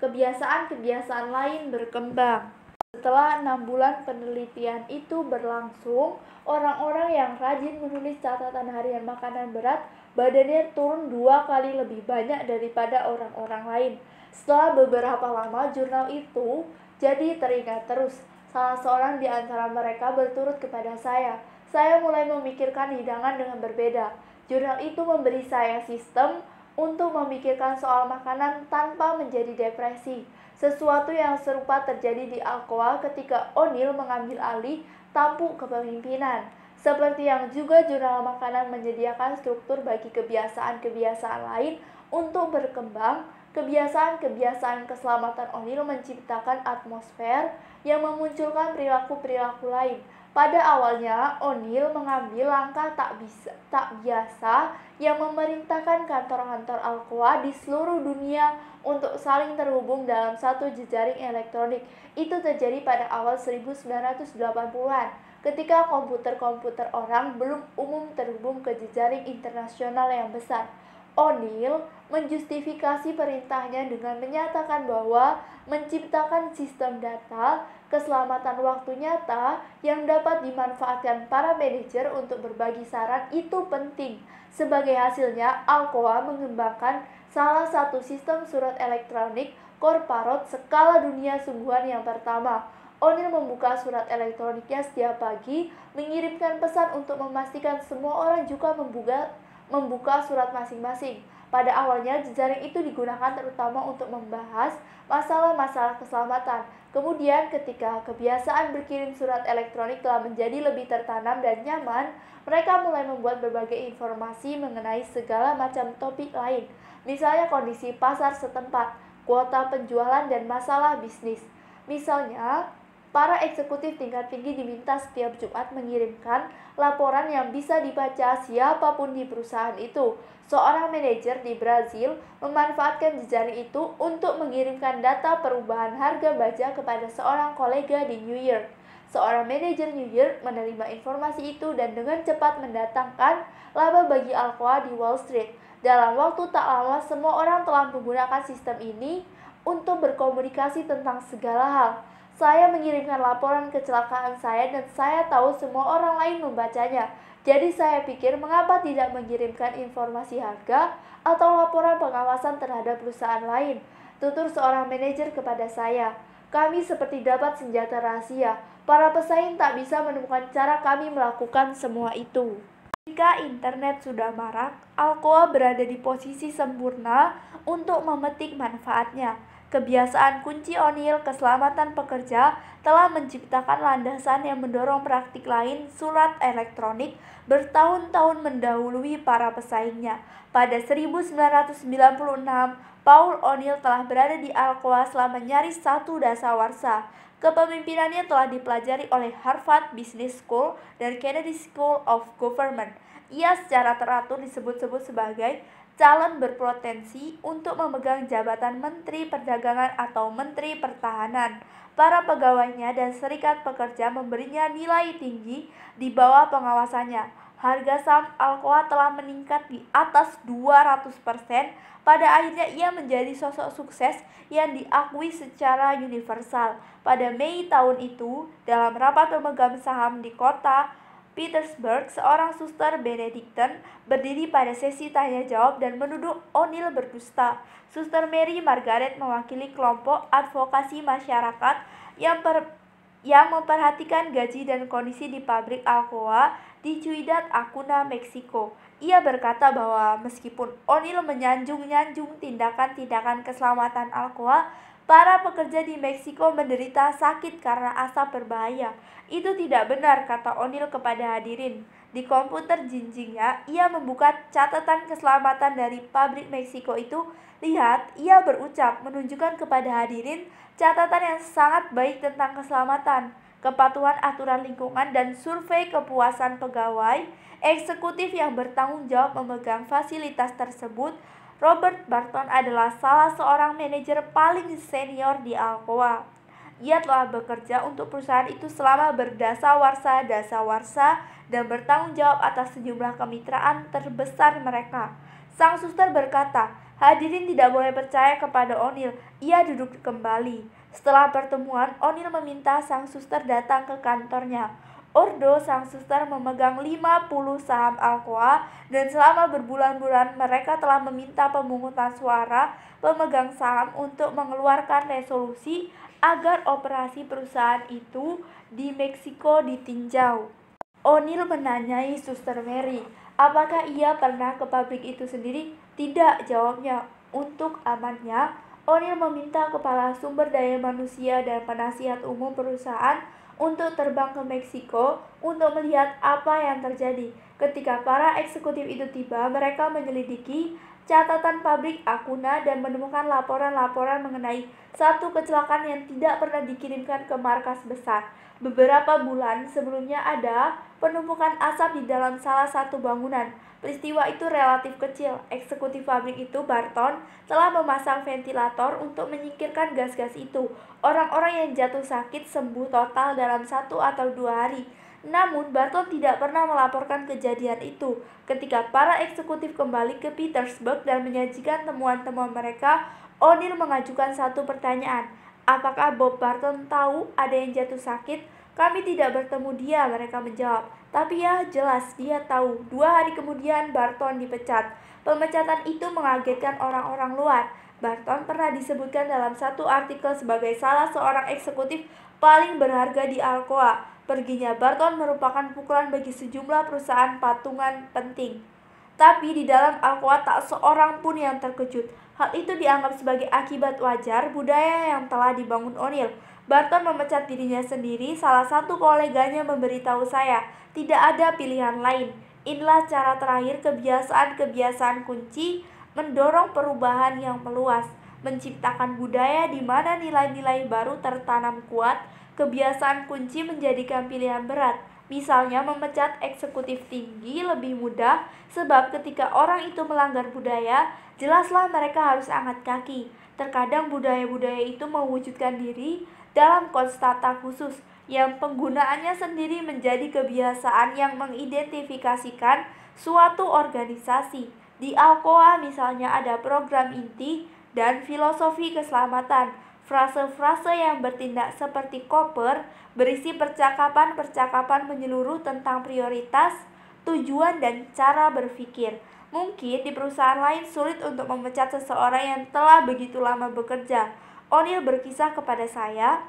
kebiasaan-kebiasaan lain berkembang. Setelah 6 bulan penelitian itu berlangsung, orang-orang yang rajin menulis catatan harian makanan berat, badannya turun 2 kali lebih banyak daripada orang-orang lain. Setelah beberapa lama, jurnal itu jadi teringat terus. Salah seorang di antara mereka berturut kepada saya. Saya mulai memikirkan hidangan dengan berbeda. Jurnal itu memberi saya sistem untuk memikirkan soal makanan tanpa menjadi depresi. Sesuatu yang serupa terjadi di Alcoa ketika O'Neill mengambil alih tampuk kepemimpinan. Seperti yang juga jurnal makanan menyediakan struktur bagi kebiasaan-kebiasaan lain untuk berkembang, kebiasaan-kebiasaan keselamatan O'Neill menciptakan atmosfer yang memunculkan perilaku-perilaku lain. Pada awalnya, O'Neill mengambil langkah tak biasa yang memerintahkan kantor-kantor Alcoa di seluruh dunia untuk saling terhubung dalam satu jejaring elektronik. Itu terjadi pada awal 1980-an, ketika komputer-komputer orang belum umum terhubung ke jejaring internasional yang besar. O'Neill menjustifikasi perintahnya dengan menyatakan bahwa menciptakan sistem data keselamatan waktu nyata yang dapat dimanfaatkan para manajer untuk berbagi saran itu penting. Sebagai hasilnya, Alcoa mengembangkan salah satu sistem surat elektronik korporat skala dunia sungguhan yang pertama. O'Neill membuka surat elektroniknya setiap pagi, mengirimkan pesan untuk memastikan semua orang juga membuka surat masing-masing. Pada awalnya, jejaring itu digunakan terutama untuk membahas masalah-masalah keselamatan. Kemudian, ketika kebiasaan berkirim surat elektronik telah menjadi lebih tertanam dan nyaman, mereka mulai membuat berbagai informasi mengenai segala macam topik lain, misalnya kondisi pasar setempat, kuota penjualan, dan masalah bisnis. Misalnya, para eksekutif tingkat tinggi diminta setiap Jumat mengirimkan laporan yang bisa dibaca siapapun di perusahaan itu. Seorang manajer di Brazil memanfaatkan jejaring itu untuk mengirimkan data perubahan harga baja kepada seorang kolega di New York. Seorang manajer New York menerima informasi itu dan dengan cepat mendatangkan laba bagi Alcoa di Wall Street. Dalam waktu tak lama, semua orang telah menggunakan sistem ini untuk berkomunikasi tentang segala hal. Saya mengirimkan laporan kecelakaan saya dan saya tahu semua orang lain membacanya. Jadi saya pikir mengapa tidak mengirimkan informasi harga atau laporan pengawasan terhadap perusahaan lain, tutur seorang manajer kepada saya. Kami seperti dapat senjata rahasia. Para pesaing tak bisa menemukan cara kami melakukan semua itu. Ketika internet sudah marak, Alcoa berada di posisi sempurna untuk memetik manfaatnya. Kebiasaan kunci O'Neill keselamatan pekerja telah menciptakan landasan yang mendorong praktik lain surat elektronik bertahun-tahun mendahului para pesaingnya. Pada 1996, Paul O'Neill telah berada di Alcoa selama nyaris 1 dasawarsa. Kepemimpinannya telah dipelajari oleh Harvard Business School dan Kennedy School of Government. Ia secara teratur disebut-sebut sebagai calon berpotensi untuk memegang jabatan Menteri Perdagangan atau Menteri Pertahanan. Para pegawainya dan serikat pekerja memberinya nilai tinggi di bawah pengawasannya. Harga saham Alcoa telah meningkat di atas 200%. Pada akhirnya ia menjadi sosok sukses yang diakui secara universal. Pada Mei tahun itu, dalam rapat pemegang saham di kota Petersburg, seorang suster Benedictine berdiri pada sesi tanya-jawab dan menuduh O'Neill berdusta. Suster Mary Margaret mewakili kelompok advokasi masyarakat yang memperhatikan gaji dan kondisi di pabrik Alcoa di Ciudad Acuna, Meksiko. Ia berkata bahwa meskipun O'Neill menyanjung-nyanjung tindakan-tindakan keselamatan Alcoa, para pekerja di Meksiko menderita sakit karena asap berbahaya. Itu tidak benar, kata O'Neill kepada hadirin. Di komputer jinjingnya, ia membuka catatan keselamatan dari pabrik Meksiko itu. Lihat, ia berucap, menunjukkan kepada hadirin catatan yang sangat baik tentang keselamatan, kepatuhan aturan lingkungan, dan survei kepuasan pegawai eksekutif yang bertanggung jawab memegang fasilitas tersebut. Robert Barton adalah salah seorang manajer paling senior di Alcoa. Ia telah bekerja untuk perusahaan itu selama berdasawarsa dan bertanggung jawab atas sejumlah kemitraan terbesar mereka. Sang suster berkata, hadirin tidak boleh percaya kepada O'Neill. Ia duduk kembali. Setelah pertemuan, O'Neill meminta sang suster datang ke kantornya. Ordo sang suster memegang 50 saham Alcoa dan selama berbulan-bulan mereka telah meminta pemungutan suara pemegang saham untuk mengeluarkan resolusi agar operasi perusahaan itu di Meksiko ditinjau. O'Neill menanyai Suster Mary, apakah ia pernah ke pabrik itu sendiri? Tidak, jawabnya. Untuk amannya, O'Neill meminta kepala sumber daya manusia dan penasihat umum perusahaan untuk terbang ke Meksiko untuk melihat apa yang terjadi. Ketika para eksekutif itu tiba, mereka menyelidiki catatan pabrik Acuna dan menemukan laporan-laporan mengenai satu kecelakaan yang tidak pernah dikirimkan ke markas besar. Beberapa bulan sebelumnya ada penumpukan asap di dalam salah satu bangunan. Peristiwa itu relatif kecil. Eksekutif pabrik itu, Barton, telah memasang ventilator untuk menyingkirkan gas-gas itu. Orang-orang yang jatuh sakit sembuh total dalam 1 atau 2 hari. Namun, Barton tidak pernah melaporkan kejadian itu. Ketika para eksekutif kembali ke Petersburg dan menyajikan temuan-temuan mereka, O'Neill mengajukan satu pertanyaan. Apakah Bob Barton tahu ada yang jatuh sakit? Kami tidak bertemu dia, mereka menjawab. Tapi ya, jelas dia tahu. 2 hari kemudian Barton dipecat. Pemecatan itu mengagetkan orang-orang luar. Barton pernah disebutkan dalam satu artikel sebagai salah seorang eksekutif paling berharga di Alcoa. Perginya Barton merupakan pukulan bagi sejumlah perusahaan patungan penting. Tapi di dalam Alcoa tak seorang pun yang terkejut. Hal itu dianggap sebagai akibat wajar budaya yang telah dibangun O'Neill. Barton memecat dirinya sendiri. Salah satu koleganya memberitahu saya, tidak ada pilihan lain. Inilah cara terakhir kebiasaan-kebiasaan kunci mendorong perubahan yang meluas, menciptakan budaya di mana nilai-nilai baru tertanam kuat. Kebiasaan kunci menjadikan pilihan berat. Misalnya memecat eksekutif tinggi lebih mudah sebab ketika orang itu melanggar budaya, jelaslah mereka harus angkat kaki. Terkadang budaya-budaya itu mewujudkan diri dalam konstata khusus yang penggunaannya sendiri menjadi kebiasaan yang mengidentifikasikan suatu organisasi. Di Alcoa misalnya ada program inti dan filosofi keselamatan. Frase-frase yang bertindak seperti koper berisi percakapan-percakapan menyeluruh tentang prioritas, tujuan, dan cara berpikir. Mungkin di perusahaan lain sulit untuk memecat seseorang yang telah begitu lama bekerja. O'Neill berkisah kepada saya,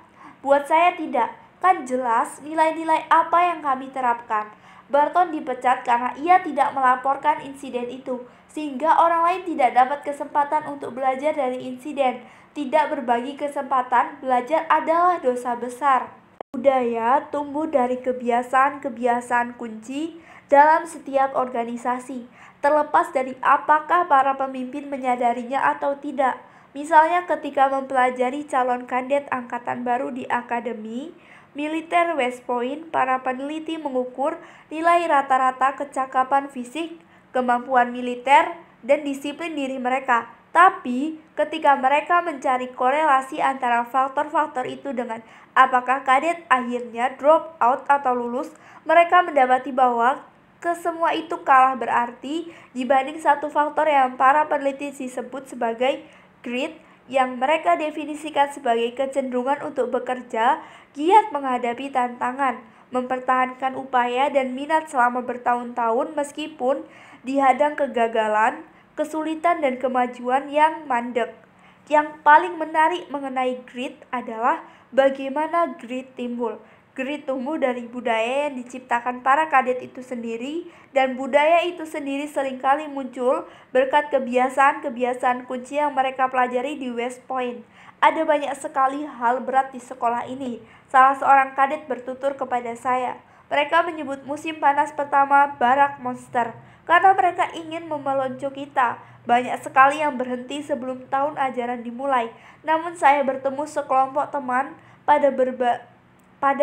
buat saya tidak, kan jelas nilai-nilai apa yang kami terapkan. Barton dipecat karena ia tidak melaporkan insiden itu, sehingga orang lain tidak dapat kesempatan untuk belajar dari insiden. Tidak berbagi kesempatan belajar adalah dosa besar. Budaya tumbuh dari kebiasaan-kebiasaan kunci dalam setiap organisasi, terlepas dari apakah para pemimpin menyadarinya atau tidak. Misalnya ketika mempelajari calon kandidat angkatan baru di Akademi Militer West Point, para peneliti mengukur nilai rata-rata kecakapan fisik, kemampuan militer, dan disiplin diri mereka. Tapi, ketika mereka mencari korelasi antara faktor-faktor itu dengan apakah kadet akhirnya drop out atau lulus, mereka mendapati bahwa kesemua itu kalah berarti dibanding satu faktor yang para peneliti disebut sebagai grit, yang mereka definisikan sebagai kecenderungan untuk bekerja giat menghadapi tantangan, mempertahankan upaya dan minat selama bertahun-tahun meskipun dihadang kegagalan, kesulitan, dan kemajuan yang mandek. Yang paling menarik mengenai grit adalah bagaimana grit timbul. Grit tumbuh dari budaya yang diciptakan para kadet itu sendiri, dan budaya itu sendiri seringkali muncul berkat kebiasaan-kebiasaan kunci yang mereka pelajari di West Point. Ada banyak sekali hal berat di sekolah ini. Salah seorang kadet bertutur kepada saya. Mereka menyebut musim panas pertama Barak Monster karena mereka ingin memelonco kita. Banyak sekali yang berhenti sebelum tahun ajaran dimulai. Namun saya bertemu sekelompok teman pada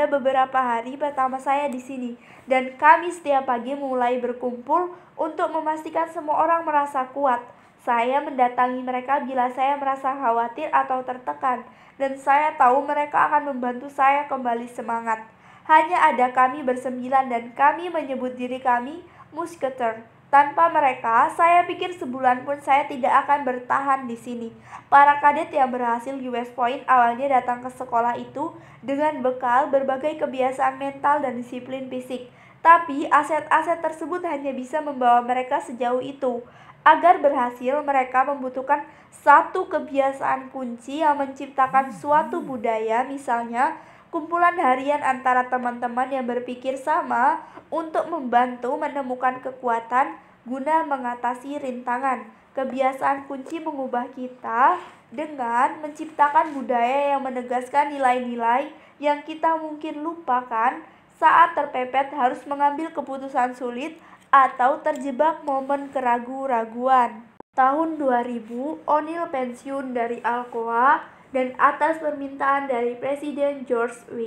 beberapa hari pertama saya di sini, dan kami setiap pagi mulai berkumpul untuk memastikan semua orang merasa kuat. Saya mendatangi mereka bila saya merasa khawatir atau tertekan, dan saya tahu mereka akan membantu saya kembali semangat. Hanya ada kami bersembilan dan kami menyebut diri kami Musketeer. Tanpa mereka, saya pikir sebulan pun saya tidak akan bertahan di sini. Para kadet yang berhasil US Point awalnya datang ke sekolah itu dengan bekal berbagai kebiasaan mental dan disiplin fisik. Tapi aset-aset tersebut hanya bisa membawa mereka sejauh itu. Agar berhasil, mereka membutuhkan satu kebiasaan kunci yang menciptakan suatu budaya, misalnya kumpulan harian antara teman-teman yang berpikir sama untuk membantu menemukan kekuatan guna mengatasi rintangan. Kebiasaan kunci mengubah kita dengan menciptakan budaya yang menegaskan nilai-nilai yang kita mungkin lupakan saat terpepet harus mengambil keputusan sulit atau terjebak momen keraguan-raguan. Tahun 2000, O'Neill pensiun dari Alcoa dan atas permintaan dari Presiden George W.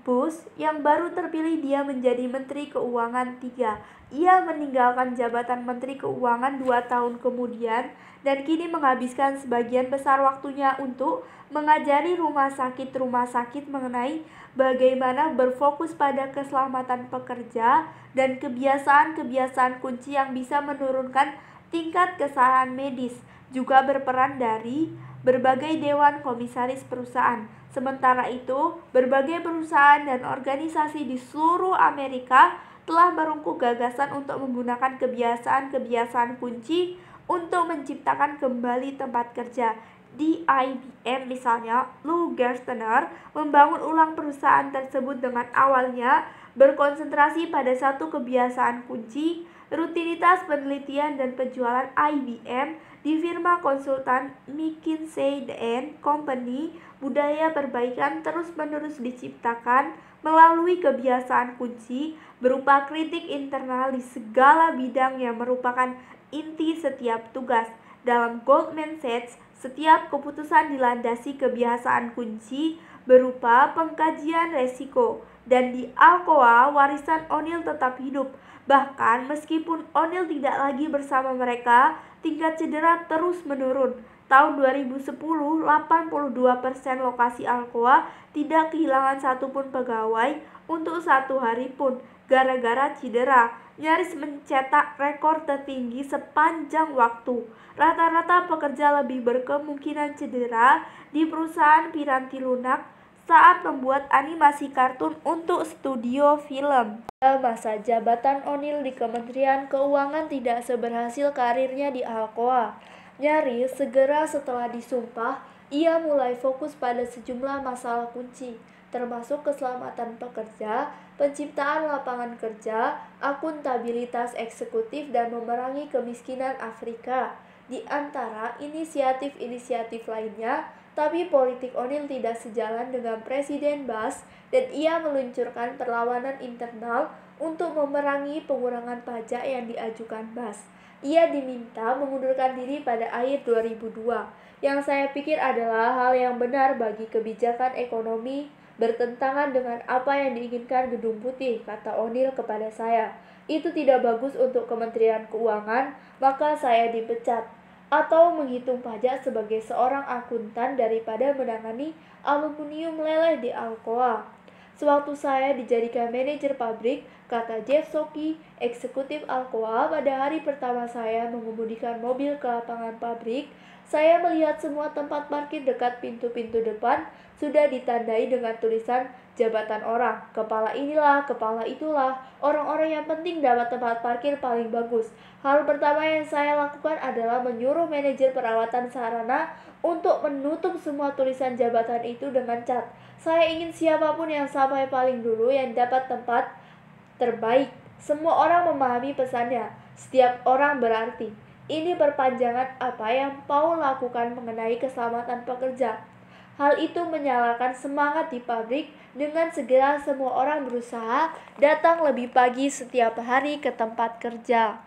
Bush yang baru terpilih, dia menjadi Menteri Keuangan 3. Ia meninggalkan jabatan Menteri Keuangan 2 tahun kemudian dan kini menghabiskan sebagian besar waktunya untuk mengajari rumah sakit mengenai bagaimana berfokus pada keselamatan pekerja dan kebiasaan-kebiasaan kunci yang bisa menurunkan tingkat kesalahan medis. Juga berperan dari berbagai dewan komisaris perusahaan. Sementara itu, berbagai perusahaan dan organisasi di seluruh Amerika telah merungkuh gagasan untuk menggunakan kebiasaan-kebiasaan kunci untuk menciptakan kembali tempat kerja. Di IBM misalnya, Lou Gerstner membangun ulang perusahaan tersebut dengan awalnya berkonsentrasi pada satu kebiasaan kunci, rutinitas penelitian dan penjualan IBM di firma konsultan McKinsey & Company. Budaya perbaikan terus-menerus diciptakan melalui kebiasaan kunci berupa kritik internal di segala bidang yang merupakan inti setiap tugas. Dalam Goldman Sachs, setiap keputusan dilandasi kebiasaan kunci berupa pengkajian resiko. Dan di Alcoa, warisan O'Neill tetap hidup. Bahkan meskipun O'Neill tidak lagi bersama mereka, tingkat cedera terus menurun. Tahun 2010, 82% lokasi Alcoa tidak kehilangan satupun pegawai untuk satu hari pun gara-gara cedera, nyaris mencetak rekor tertinggi sepanjang waktu. Rata-rata pekerja lebih berkemungkinan cedera di perusahaan piranti lunak saat membuat animasi kartun untuk studio film. Masa jabatan O'Neill di Kementerian Keuangan tidak seberhasil karirnya di Alcoa. Nyaris segera setelah disumpah, ia mulai fokus pada sejumlah masalah kunci, termasuk keselamatan pekerja, penciptaan lapangan kerja, akuntabilitas eksekutif, dan memerangi kemiskinan Afrika. Di antara inisiatif-inisiatif lainnya, tapi politik O'Neill tidak sejalan dengan Presiden Bush dan ia meluncurkan perlawanan internal untuk memerangi pengurangan pajak yang diajukan Bush. Ia diminta mengundurkan diri pada akhir 2002, yang saya pikir adalah hal yang benar bagi kebijakan ekonomi bertentangan dengan apa yang diinginkan Gedung Putih, kata O'Neill kepada saya. Itu tidak bagus untuk Kementerian Keuangan, maka saya dipecat atau menghitung pajak sebagai seorang akuntan daripada menangani aluminium meleleh di Alcoa. Sewaktu saya dijadikan manajer pabrik, kata Jeff Soki, eksekutif Alcoa, pada hari pertama saya mengemudikan mobil ke lapangan pabrik, saya melihat semua tempat parkir dekat pintu-pintu depan sudah ditandai dengan tulisan jabatan orang. Kepala inilah, kepala itulah, orang-orang yang penting dapat tempat parkir paling bagus. Hal pertama yang saya lakukan adalah menyuruh manajer perawatan sarana untuk menutup semua tulisan jabatan itu dengan cat. Saya ingin siapapun yang sampai paling dulu yang dapat tempat terbaik. Semua orang memahami pesannya. Setiap orang berarti. Ini perpanjangan apa yang Paul lakukan mengenai keselamatan pekerja. Hal itu menyalakan semangat di pabrik. Dengan segera semua orang berusaha datang lebih pagi setiap hari ke tempat kerja.